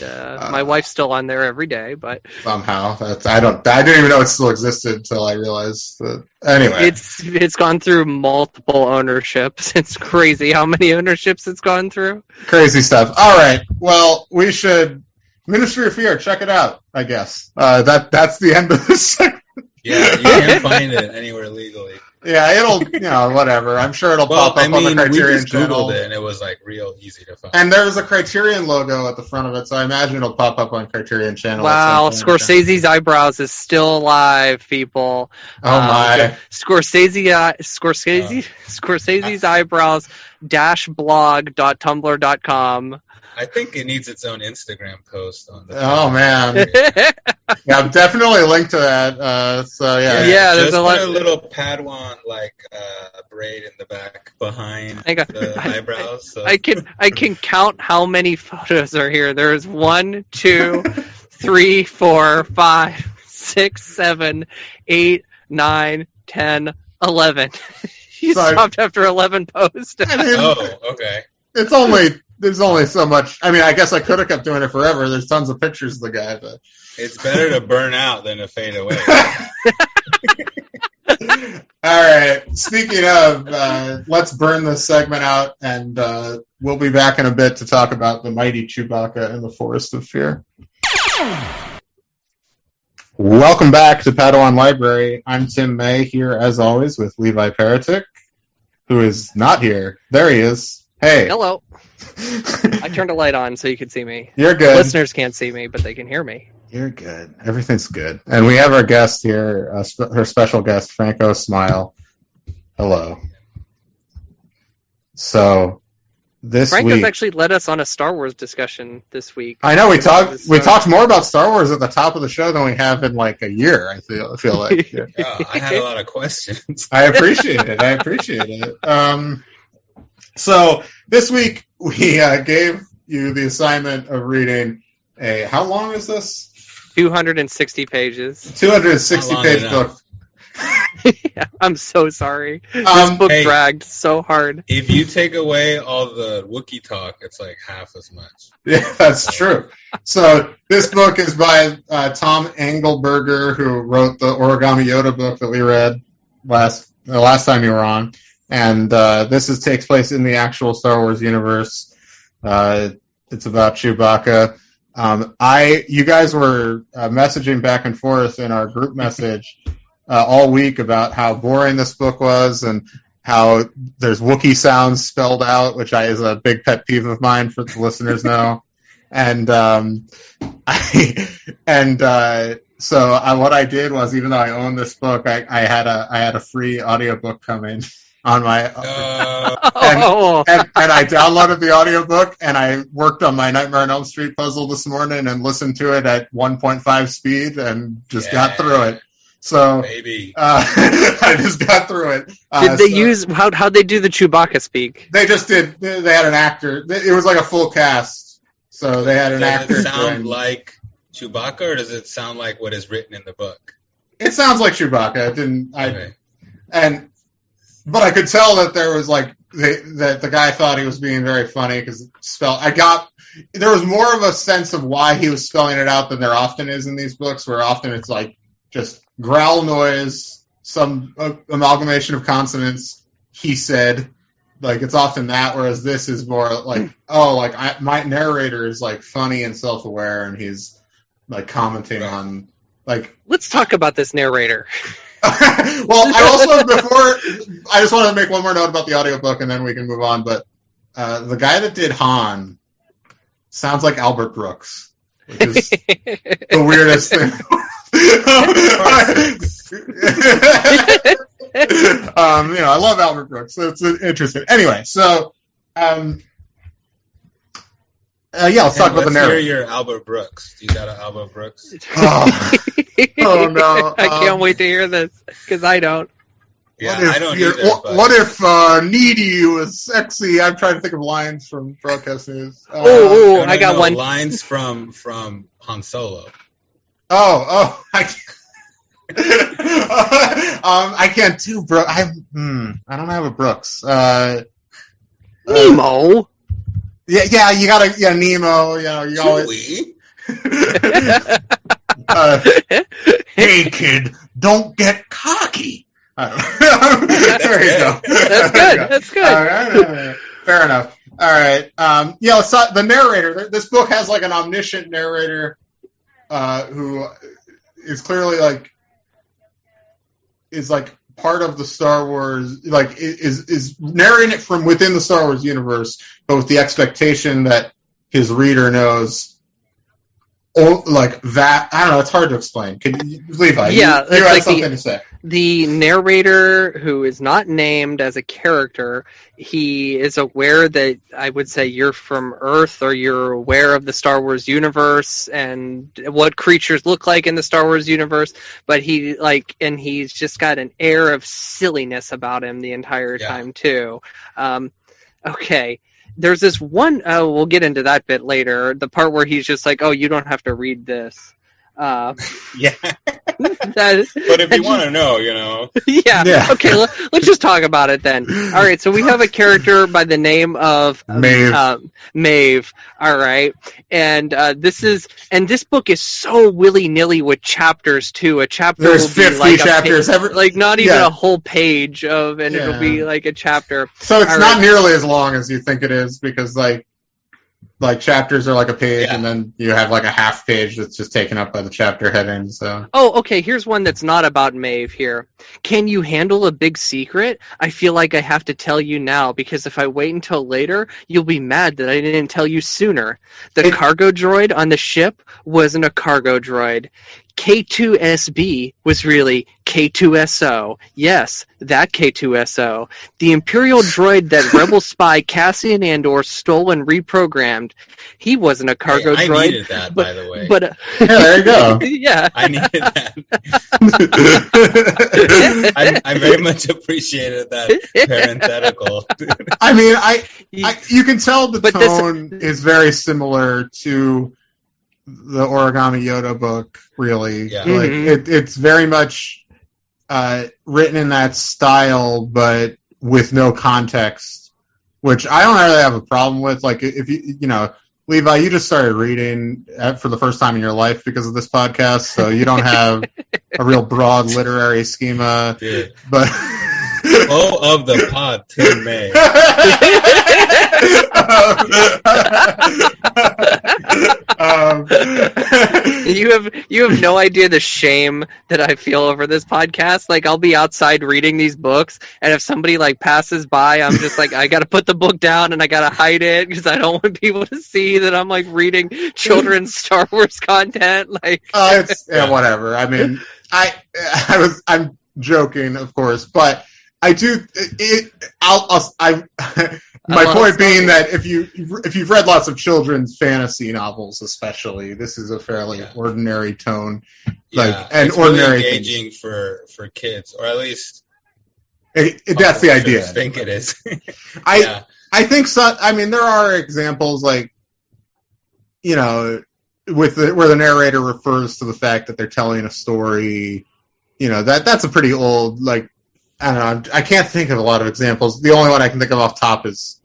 my wife's still on there every day. But somehow I didn't even know it still existed until I realized that. Anyway, it's gone through multiple ownerships. It's crazy how many ownerships it's gone through. Crazy stuff. All right, well, we should. Ministry of Fear, check it out, I guess. That's the end of this segment. Yeah, you can't find it anywhere legally. Yeah, it'll, whatever. I'm sure it'll pop up on the Criterion channel. We just Googled it, and it was real easy to find. And there's a Criterion logo at the front of it, so I imagine it'll pop up on Criterion channel. Wow, Scorsese's eyebrows is still alive, people. Oh my! Scorsese's eyebrows -blog.tumblr.com. I think it needs its own Instagram post on the. Oh man! Yeah, I've definitely linked to that. There's a little Padawan braid in the back behind the eyebrows. So. I can count how many photos are here. There's 1, 2, 3, 4, 5, 6, 7, 8, 9, 10, 11. You stopped after 11 posts. Okay. There's only so much. I mean, I guess I could have kept doing it forever. There's tons of pictures of the guy, but it's better to burn out than to fade away. All right. Speaking of, let's burn this segment out, and we'll be back in a bit to talk about the Mighty Chewbacca and the Forest of Fear. Welcome back to Padawan Library. I'm Tim May here, as always, with Levi Peretic, who is not here. There he is. Hey. Hello. I turned a light on so you could see me. You're good. Listeners can't see me, but they can hear me. You're good. Everything's good. And we have our guest here, her special guest, Franco Asmaeil. Hello. So, Franco's actually led us on a Star Wars discussion this week. I know, we talked more about Star Wars at the top of the show than we have in like a year, I feel like. Yeah, I had a lot of questions. I appreciate it. So this week we gave you the assignment of reading how long is this? 260 pages. 260-page book. Yeah, I'm so sorry. This book dragged so hard. If you take away all the Wookiee talk, it's like half as much. Yeah, that's true. So this book is by Tom Engelberger, who wrote the Origami Yoda book that we read the last time you were on. And this takes place in the actual Star Wars universe. It's about Chewbacca. You guys were messaging back and forth in our group message all week about how boring this book was and how there's Wookiee sounds spelled out, which is a big pet peeve of mine, for the listeners know. And so what I did was, even though I own this book, I had a free audiobook coming on my and I downloaded the audiobook and I worked on my Nightmare on Elm Street puzzle this morning and listened to it at 1.5 speed and just got through it. So maybe I just got through it. Did they use how'd they do the Chewbacca speak? They just did. They had an actor. It was like a full cast. So they had an actor. Does it sound like Chewbacca, or does it sound like what is written in the book? It sounds like Chewbacca. It didn't. But I could tell that there was that the guy thought he was being very funny because there was more of a sense of why he was spelling it out than there often is in these books, where often it's like just growl noise, some amalgamation of consonants, he said. Like, it's often that, whereas this is more like, my narrator is like funny and self-aware, and he's like commenting on like. Let's talk about this narrator. Well, I just want to make one more note about the audiobook and then we can move on, but the guy that did Han sounds like Albert Brooks, which is the weirdest thing. I love Albert Brooks, so it's interesting. Anyway, so let's talk about the narrative. Let's hear your Albert Brooks. Do you got an Albert Brooks? Oh no! I can't wait to hear this because I don't. Yeah, I don't either. What if Needy was sexy? I'm trying to think of lines from broadcast news. I got one. Lines from Han Solo. I can't do Brooks. I don't have a Brooks. Nemo. Yeah, you gotta, Nemo. You always. Hey kid, don't get cocky. There you go. That's good. All right. Fair enough. All right. Let's talk, the narrator. This book has like an omniscient narrator who is clearly is part of the Star Wars, is narrating it from within the Star Wars universe, but with the expectation that his reader knows. That, I don't know, it's hard to explain. Levi, you have something to say. The narrator, who is not named as a character, he is aware that, I would say, you're from Earth, or you're aware of the Star Wars universe and what creatures look like in the Star Wars universe, but he's just got an air of silliness about him the entire time, too. Okay. There's this one, we'll get into that bit later, the part where he's just like, you don't have to read this. But if you want to know, Yeah. Okay, let's just talk about it then. All right, so we have a character by the name of Maeve. All right, and this book is so willy-nilly with chapters too. A chapter There's will be 50 like chapters, not even a whole page of, it'll be like a chapter. So it's not nearly as long as you think it is, because like chapters are like a page, and then you have like a half page that's just taken up by the chapter heading. So. Oh, okay. Here's one that's not about Maeve here. Can you handle a big secret? I feel like I have to tell you now because if I wait until later, you'll be mad that I didn't tell you sooner. The cargo droid on the ship wasn't a cargo droid. K2SB was really K2SO. Yes, that K2SO. The Imperial droid that Rebel spy Cassian Andor stole and reprogrammed. He wasn't a cargo droid. I needed that, by the way. But, yeah, there you go. Yeah. I needed that. I very much appreciated that parenthetical. I mean, you can tell the tone is very similar to the Origami Yoda book, really. Yeah. Like it's very much written in that style, but with no context, which I don't really have a problem with. Like, if you know, Levi, you just started reading for the first time in your life because of this podcast, so you don't have a real broad literary schema. Dude. But of the pod to May. You have no idea the shame that I feel over this podcast. Like, I'll be outside reading these books, and if somebody like passes by, I'm just like, I gotta put the book down and I gotta hide it because I don't want people to see that I'm like reading children's Star Wars content. Like, whatever. I mean, I'm joking, of course, but I do. My point being that if you've read lots of children's fantasy novels, especially, this is a fairly ordinary tone, and ordinary really engaging for kids, or at least that's the idea. I think it is. I think so. I mean, there are examples like, you know, where the narrator refers to the fact that they're telling a story. You know, that's a pretty old, like, I don't know. I can't think of a lot of examples. The only one I can think of off top is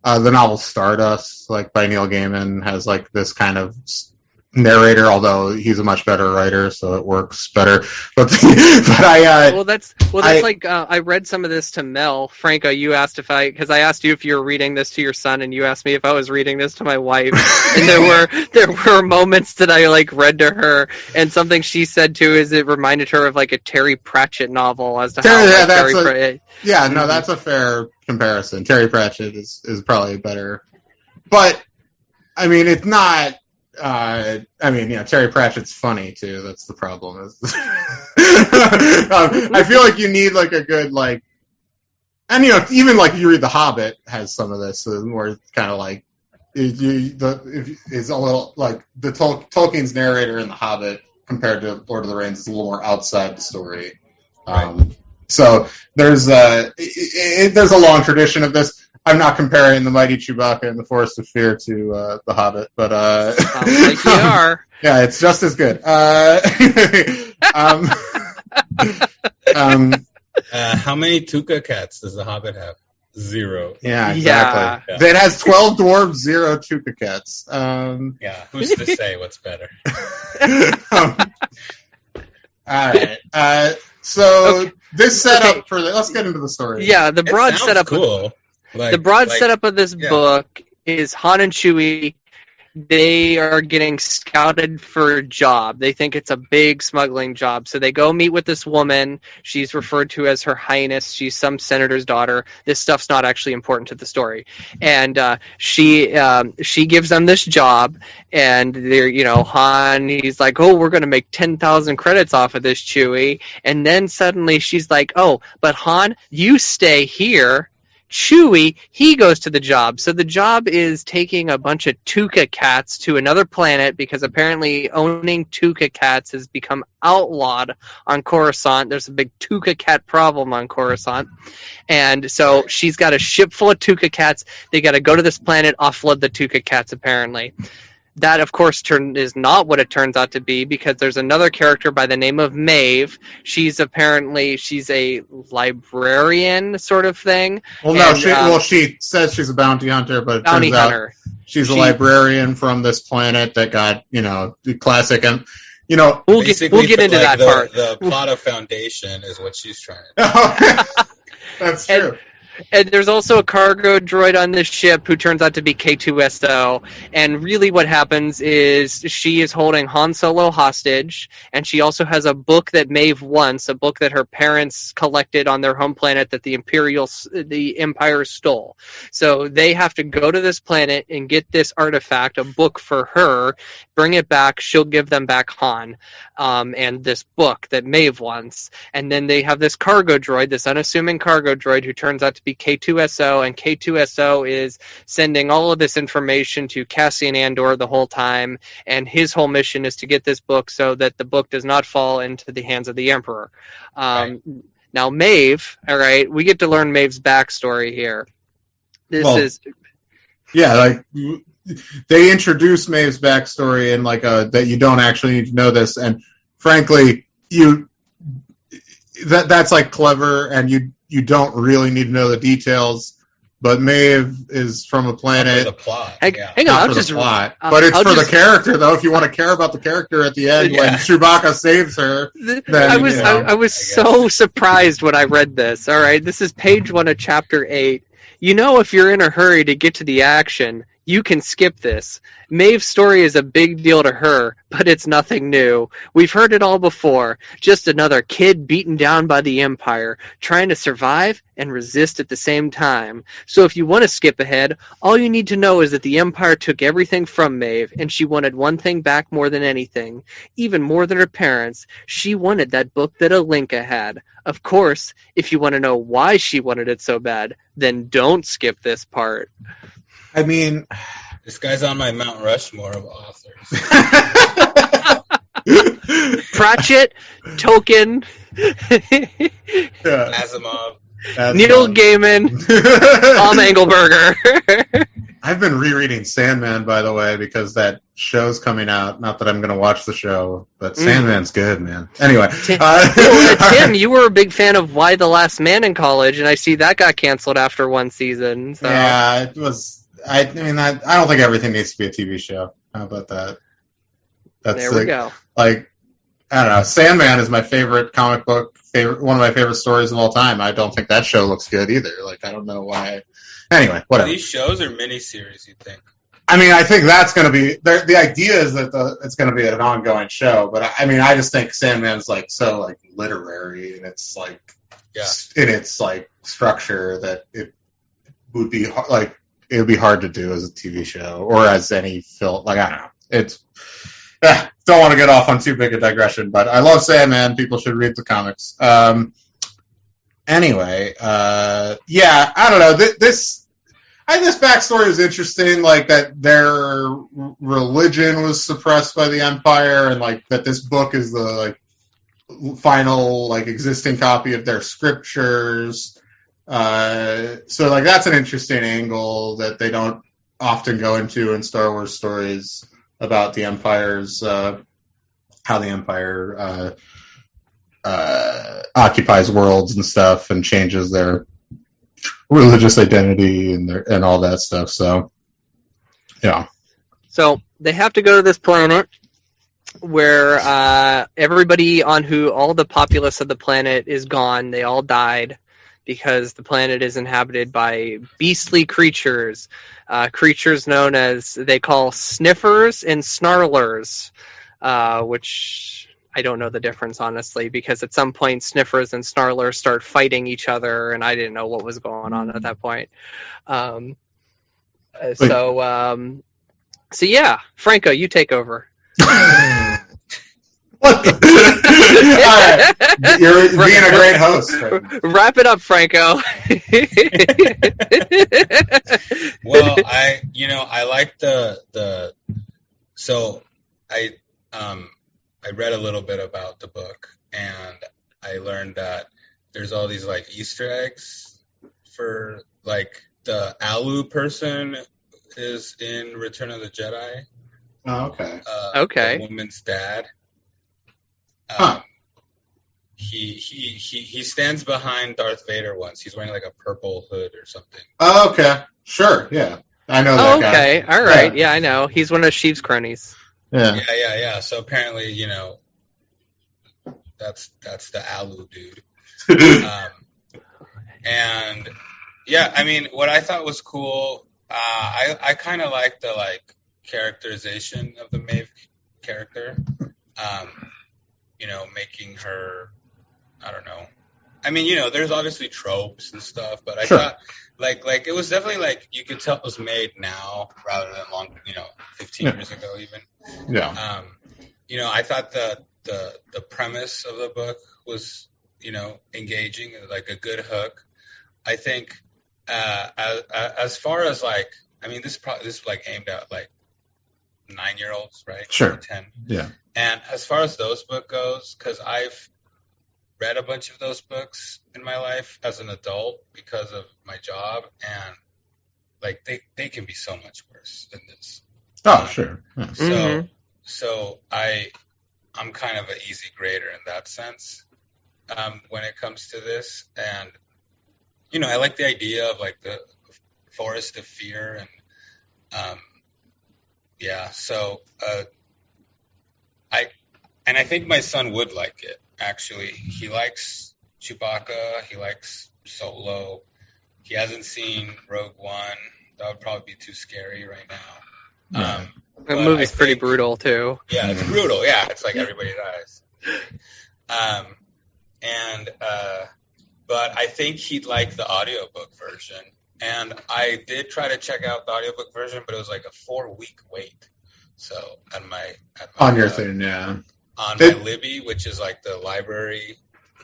the novel Stardust, like by Neil Gaiman, has like this kind of narrator, although he's a much better writer, so it works better. But I read some of this to Mel. Franco, you asked because I asked you if you were reading this to your son, and you asked me if I was reading this to my wife. And there were moments that I like read to her, and something she said too is it reminded her of like a Terry Pratchett novel as to how that's a fair comparison. Terry Pratchett is probably better, but I mean it's not. Terry Pratchett's funny too. That's the problem. I feel like you need like a good like, and you know, even like you read The Hobbit has some of this, where it's kind of like it's a little like the Tolkien's narrator in The Hobbit compared to Lord of the Rings is a little more outside the story. So there's a long tradition of this. I'm not comparing the Mighty Chewbacca and the Forest of Fear to The Hobbit, but sounds like you are. Yeah, it's just as good. How many Tuca cats does The Hobbit have? 0. Yeah, exactly. Yeah. It has 12 dwarves, 0 Tuca cats. Who's to say what's better? All right. So this setup for let's get into the story. Yeah, the broad setup. Cool. The broad setup of this book is Han and Chewie. They are getting scouted for a job. They think it's a big smuggling job. So they go meet with this woman. She's referred to as Her Highness. She's some senator's daughter. This stuff's not actually important to the story. And she gives them this job. And they're, you know, Han, he's like, oh, we're going to make 10,000 credits off of this, Chewie. And then suddenly she's like, oh, but Han, you stay here. Chewie, he goes to the job. So the job is taking a bunch of Tuca cats to another planet because apparently owning Tuca cats has become outlawed on Coruscant. There's a big Tuca cat problem on Coruscant. And so she's got a ship full of Tuca cats. They got to go to this planet, offload the Tuca cats, apparently. That, of course, is not what it turns out to be because there's another character by the name of Maeve. She's a librarian sort of thing. Well, no, she says she's a bounty hunter, but it turns out she's a librarian from this planet that got, you know, the classic. And, you know, we'll get into that part. The plot of Foundation is what she's trying to do. That's true. And there's also a cargo droid on this ship who turns out to be K2SO. And really what happens is she is holding Han Solo hostage, and she also has a book that Maeve wants, a book that her parents collected on their home planet that the Empire stole. So they have to go to this planet and get this artifact, a book for her, bring it back, she'll give them back Han, and this book that Maeve wants. And then they have this cargo droid, this unassuming cargo droid who turns out to be K2SO, and K2SO is sending all of this information to Cassian Andor the whole time, and his whole mission is to get this book so that the book does not fall into the hands of the Emperor. Right. Now, Maeve, all right, we get to learn Maeve's backstory here. Yeah, like they introduce Maeve's backstory and like that you don't actually need to know this, and frankly, that's like clever, and you don't really need to know the details. But Maeve is from a planet. For the plot. Hang on, Not for the plot, but it's for the character, though. If you want to care about the character at the end when Chewbacca saves her, then, I was so surprised when I read this. All right, this is page 1 of chapter 8. You know, if you're in a hurry to get to the action, you can skip this. Maeve's story is a big deal to her, but it's nothing new. We've heard it all before. Just another kid beaten down by the Empire, trying to survive and resist at the same time. So if you want to skip ahead, all you need to know is that the Empire took everything from Maeve, and she wanted one thing back more than anything. Even more than her parents, she wanted that book that Alinka had. Of course, if you want to know why she wanted it so bad, then don't skip this part. I mean, this guy's on my Mount Rushmore of authors. Pratchett, Tolkien, Asimov, Neil Gaiman, Tom Engelberger. I've been rereading Sandman, by the way, because that show's coming out. Not that I'm going to watch the show, but Sandman's good, man. Anyway. Tim, you were a big fan of Why the Last Man in college, and I see that got canceled after one season. So. Yeah, it was... I don't think everything needs to be a TV show. How about that? There we go. Like, I don't know. Sandman is my favorite comic book, one of my favorite stories of all time. I don't think that show looks good either. Like, I don't know why. Anyway, whatever. Are these shows or miniseries, you think? I mean, I think that's going to be... The idea is that it's going to be an ongoing show, but I mean, I just think Sandman's like so like literary, and it's like... Yeah. In its like structure that it would be like... It would be hard to do as a TV show or as any film. Like, I don't know. It's don't want to get off on too big a digression, but I love Sandman. People should read the comics. Anyway, yeah, I don't know. This backstory is interesting. Like that their religion was suppressed by the Empire, and like that this book is the like final like existing copy of their scriptures. So like that's an interesting angle that they don't often go into in Star Wars stories about the Empire's how the Empire occupies worlds and stuff and changes their religious identity and all that stuff. So yeah. So they have to go to this planet where everybody on who all the populace of the planet is gone. They all died. Because the planet is inhabited by beastly creatures, creatures known as, they call sniffers and snarlers, which I don't know the difference, honestly, because at some point sniffers and snarlers start fighting each other, and I didn't know what was going on at that point. So yeah, Franco, you take over. What the? All right. You're being a great host. Right? Wrap it up, Franco. Well, I like the so I read a little bit about the book, and I learned that there's all these like Easter eggs for like the Alu person is in Return of the Jedi. Oh, okay. Okay. The woman's dad. Huh. He stands behind Darth Vader once. He's wearing like a purple hood or something. Oh, okay. Sure. Yeah. I know that guy. Okay. All right. Yeah, I know. He's one of Sheev's cronies. Yeah. Yeah. So apparently, that's the Alu dude. And Yeah, I mean, what I thought was cool, I kind of like the characterization of the Maeve character. Making her, I don't know. I mean, there's obviously tropes and stuff, but I thought like it was definitely you could tell it was made now rather than 15 years ago even. Yeah. I thought the premise of the book was, engaging, like a good hook. I think as far as this is aimed at 9-year-olds, right? Sure. 10. Yeah. And as far as those book goes, because I've read a bunch of those books in my life as an adult because of my job, and they can be so much worse than this. Oh, sure. Yeah. So I'm kind of an easy grader in that sense when it comes to this, and I like the idea of the forest of fear, and So I think my son would like it. Actually, he likes Chewbacca. He likes Solo. He hasn't seen Rogue One. That would probably be too scary right now. The movie's pretty brutal too. Yeah, it's brutal. Yeah, it's everybody dies. But I think he'd like the audiobook version. And I did try to check out the audiobook version, but it was a 4-week wait. So on your thing, yeah. On my Libby, which is the library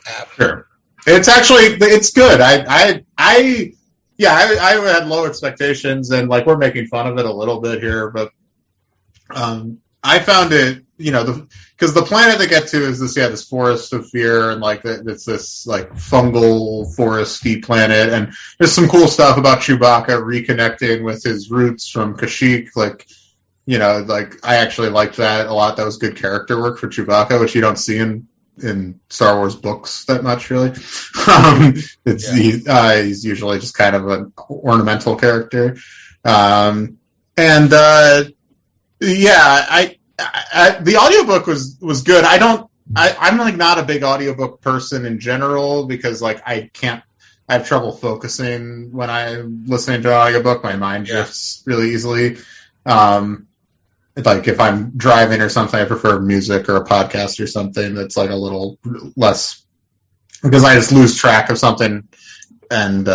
app. Sure. It's good. I had low expectations, and we're making fun of it a little bit here, but I found it, because the planet they get to is this forest of fear, and it's this fungal foresty planet, and there's some cool stuff about Chewbacca reconnecting with his roots from Kashyyyk, I actually liked that a lot. That was good character work for Chewbacca, which you don't see in Star Wars books that much, really. He's usually just kind of an ornamental character. The audiobook was good. I'm not a big audiobook person in general, because I have trouble focusing when I'm listening to an audiobook. My mind drifts really easily. If I'm driving or something, I prefer music or a podcast or something that's a little less, because I just lose track of something and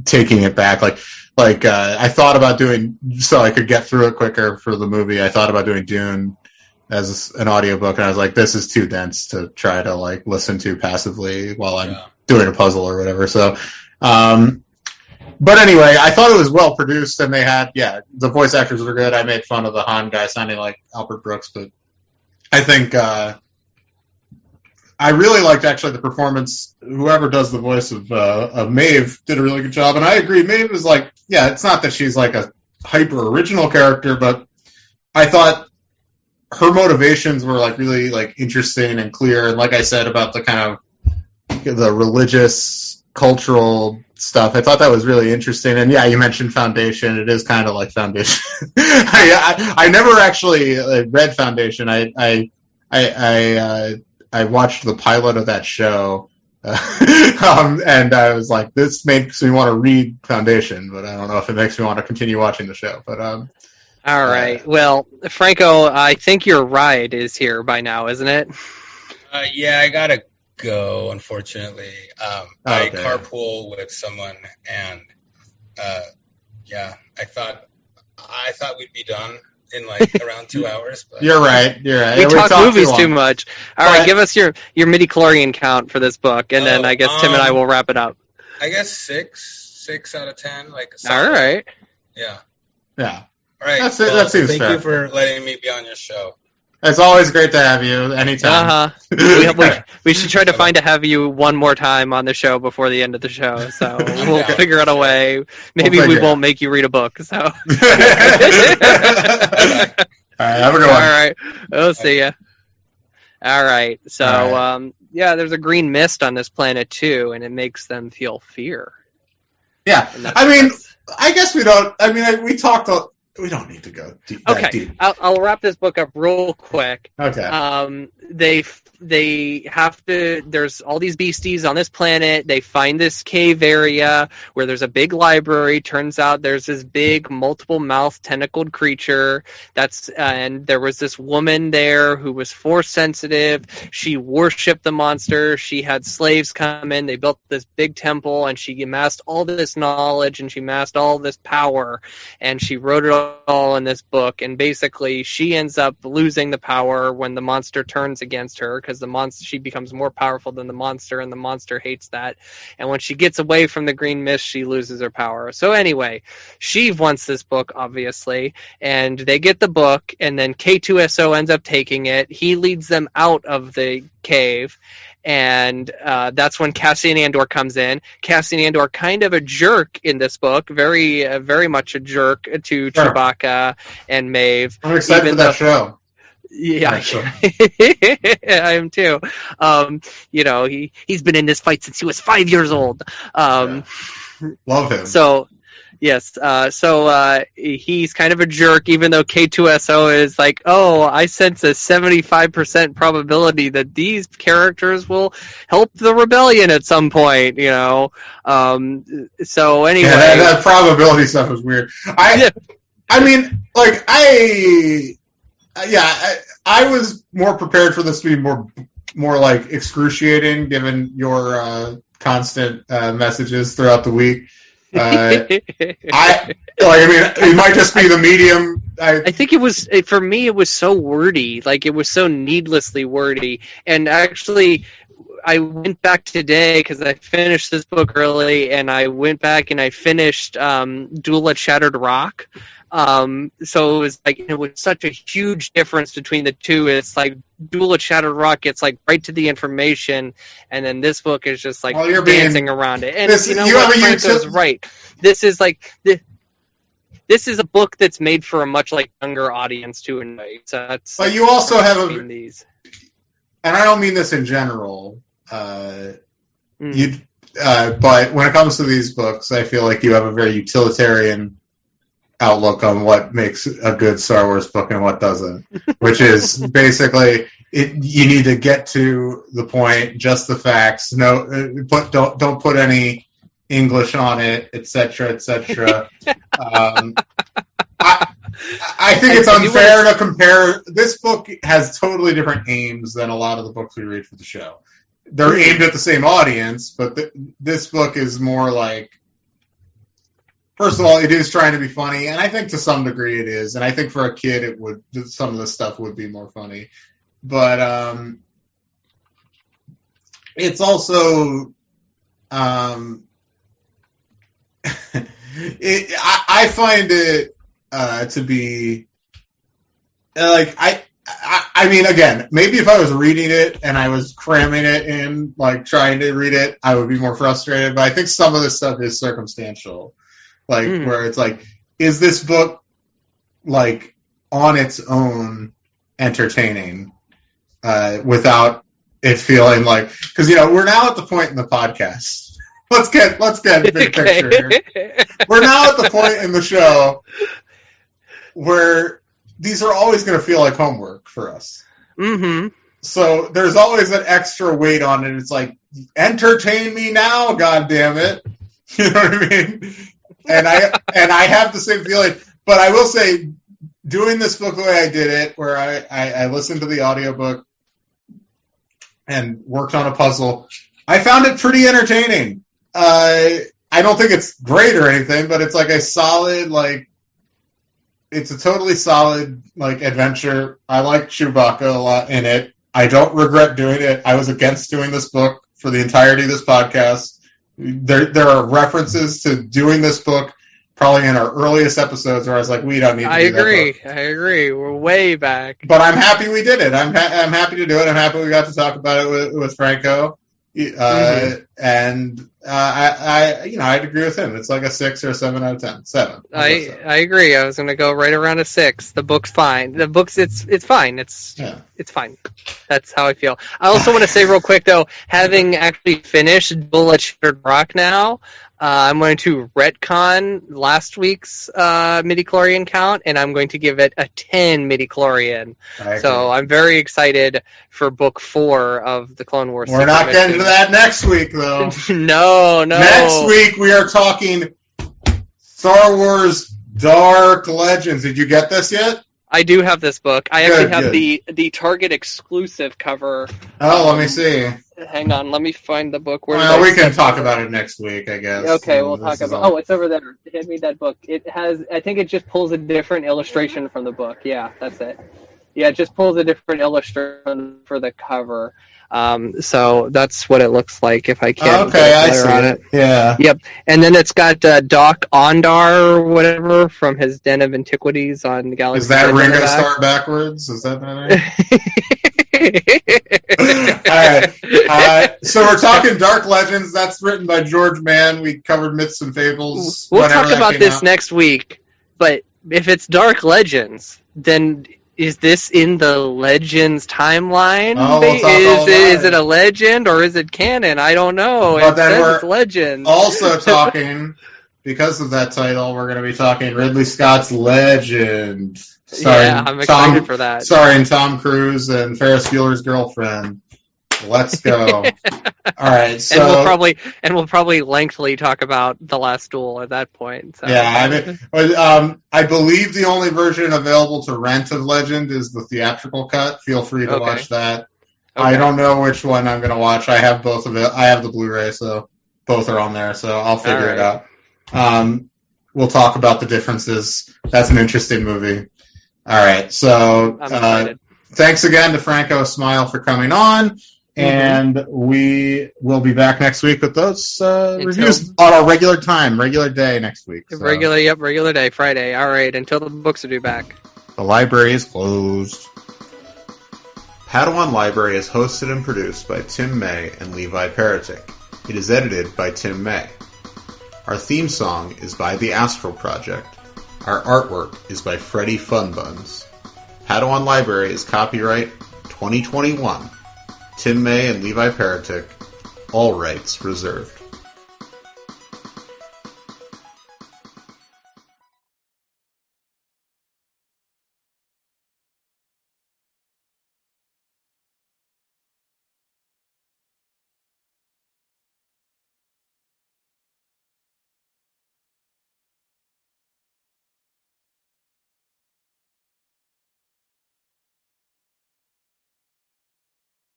taking it back. I thought about doing, so I could get through it quicker for the movie, I thought about doing Dune as an audiobook, and I was this is too dense to try to listen to passively while I'm doing a puzzle or whatever. So, but anyway, I thought it was well produced, and they had, the voice actors were good. I made fun of the Han guy sounding like Albert Brooks, but I think I really liked actually the performance. Whoever does the voice of Maeve did a really good job, and I agree. Maeve is it's not that she's a hyper original character, but I thought her motivations were really interesting and clear, and like I said about the kind of the religious cultural stuff, I thought that was really interesting. And you mentioned Foundation. It is kind of Foundation. I never actually read Foundation. I watched the pilot of that show, and I was this makes me want to read Foundation, but I don't know if it makes me want to continue watching the show. But all right. Well, Franco, I think your ride is here by now, isn't it? I gotta go, unfortunately. I carpool with someone, and I thought we'd be done in around 2 hours. But You're right. We talk movies too much. All right, give us your midi-chlorian count for this book, and then I guess Tim and I will wrap it up. I guess 6 out of 10. All right. Yeah. All right. That's it. That seems fair. Thank you for letting me be on your show. It's always great to have you anytime. We should try to have you one more time on the show before the end of the show. So we'll figure out a way. Maybe we won't make you read a book. So. All right, have a good one. All right, we'll see ya. All right. So there's a green mist on this planet too, and it makes them feel fear. Yeah, I guess we don't. We talked We don't need to go deep. Okay, I'll wrap this book up real quick. Okay. They have to. There's all these beasties on this planet. They find this cave area where there's a big library. Turns out there's this big, multiple-mouth, tentacled creature. And there was this woman there who was force sensitive. She worshipped the monster. She had slaves come in. They built this big temple, and she amassed all this knowledge and she amassed all this power. And she wrote it all in this book. And basically, she ends up losing the power when the monster turns against her, because she becomes more powerful than the monster, and the monster hates that. And when she gets away from the green mist, she loses her power. So anyway, she wants this book, obviously, and they get the book, and then K2SO ends up taking it. He leads them out of the cave, and that's when Cassian Andor comes in. Cassian Andor, kind of a jerk in this book, very very much a jerk to Chewbacca and Maeve. I'm excited for that show. Yeah, I am too. He's been in this fight since he was 5 years old. Love him. So, yes. He's kind of a jerk, even though K2SO is like, oh, I sense a 75% probability that these characters will help the rebellion at some point, So anyway. Yeah, that probability stuff is weird. I was more prepared for this to be more like excruciating, given your constant messages throughout the week. It might just be the medium. I think it was, for me, it was so wordy. Like, it was so needlessly wordy. And actually, I went back today because I finished this book early, and I went back and I finished Duel at Shattered Rock. So it was such a huge difference between the two. It's like Duel at Shattered Rock gets like right to the information, and then this book is just like dancing around it. And Franco's right. This is like this is a book that's made for a much like younger audience to enjoy. So that's. But you also have these. And I don't mean this in general. But when it comes to these books, I feel like you have a very utilitarian outlook on what makes a good Star Wars book and what doesn't, which is basically you need to get to the point, just the facts. Don't put any English on it, etc., etc. I think it's unfair to compare. This book has totally different aims than a lot of the books we read for the show. They're aimed at the same audience, but this book is more like, first of all, it is trying to be funny, and I think to some degree it is. And I think for a kid, some of the stuff would be more funny. But it's also, I find it to be like I mean, again, maybe if I was reading it and I was cramming it in, like trying to read it, I would be more frustrated. But I think some of this stuff is circumstantial. Like, where it's like, is this book, like, on its own entertaining without it feeling like... Because, we're now at the point in the podcast. Let's get big picture here. We're now at the point in the show where these are always going to feel like homework for us. Mm-hmm. So there's always an extra weight on it. It's like, entertain me now, goddammit. You know what I mean? And I have the same feeling, but I will say, doing this book the way I did it, where I listened to the audiobook and worked on a puzzle, I found it pretty entertaining. I don't think it's great or anything, but it's like a solid, like, it's a totally solid, like, adventure. I like Chewbacca a lot in it. I don't regret doing it. I was against doing this book for the entirety of this podcast. There are references to doing this book probably in our earliest episodes where I was like, we don't need to do that book. I agree. We're way back. But I'm happy we did it. I'm happy to do it. I'm happy we got to talk about it with Franco. And I'd agree with him. It's like a 6 or a 7 out of 10. 7. I agree. I was going to go right around a 6. The book's fine. The book's it's fine. It's fine. That's how I feel. I also want to say real quick though, having actually finished Duel at Shattered Rock now, I'm going to retcon last week's midichlorian count, and I'm going to give it a 10 midichlorian. So I'm very excited for book 4 of the Clone Wars. We're not getting to that next week, though. No. Next week we are talking Star Wars Dark Legends. Did you get this yet? I do have this book. I actually have the Target exclusive cover. Oh, let me see. Hang on, let me find the book. We can talk about it next week, I guess. Okay, we'll talk about. Oh, it's over there. Hand me that book. It has. I think it just pulls a different illustration from the book. Yeah, that's it. Yeah, it just pulls a different illustration for the cover. So that's what it looks like if I can. Okay, I see on it. Yeah. Yep. And then it's got Doc Ondar or whatever from his Den of Antiquities on Galaxy. Is that Ringo Starr backwards? Is that All right. So we're talking Dark Legends. That's written by George Mann. We covered Myths and Fables. We'll talk about this next week. But if it's Dark Legends, then is this in the Legends timeline? Is it a legend or is it canon? I don't know. But then it's Legends. Also talking, because of that title, we're going to be talking Ridley Scott's Legend. I'm excited for that. Starring Tom Cruise and Ferris Bueller's Girlfriend. Let's go. All right, so and we'll probably lengthily talk about The Last Duel at that point. So. Yeah, I believe the only version available to rent of Legend is the theatrical cut. Feel free to watch that. Okay. I don't know which one I'm going to watch. I have both of it. I have the Blu-ray, so both are on there. So I'll figure it out. We'll talk about the differences. That's an interesting movie. All right, so thanks again to Franco Asmaeil for coming on. And we will be back next week with those reviews on our regular day next week. So. Regular day, Friday. All right, until the books are due back. The library is closed. Padawan Library is hosted and produced by Tim May and Levi Peretic. It is edited by Tim May. Our theme song is by The Astral Project. Our artwork is by Freddie Funbuns. Padawan Library is copyright 2021. Tim May and Levi Peretic. All rights reserved.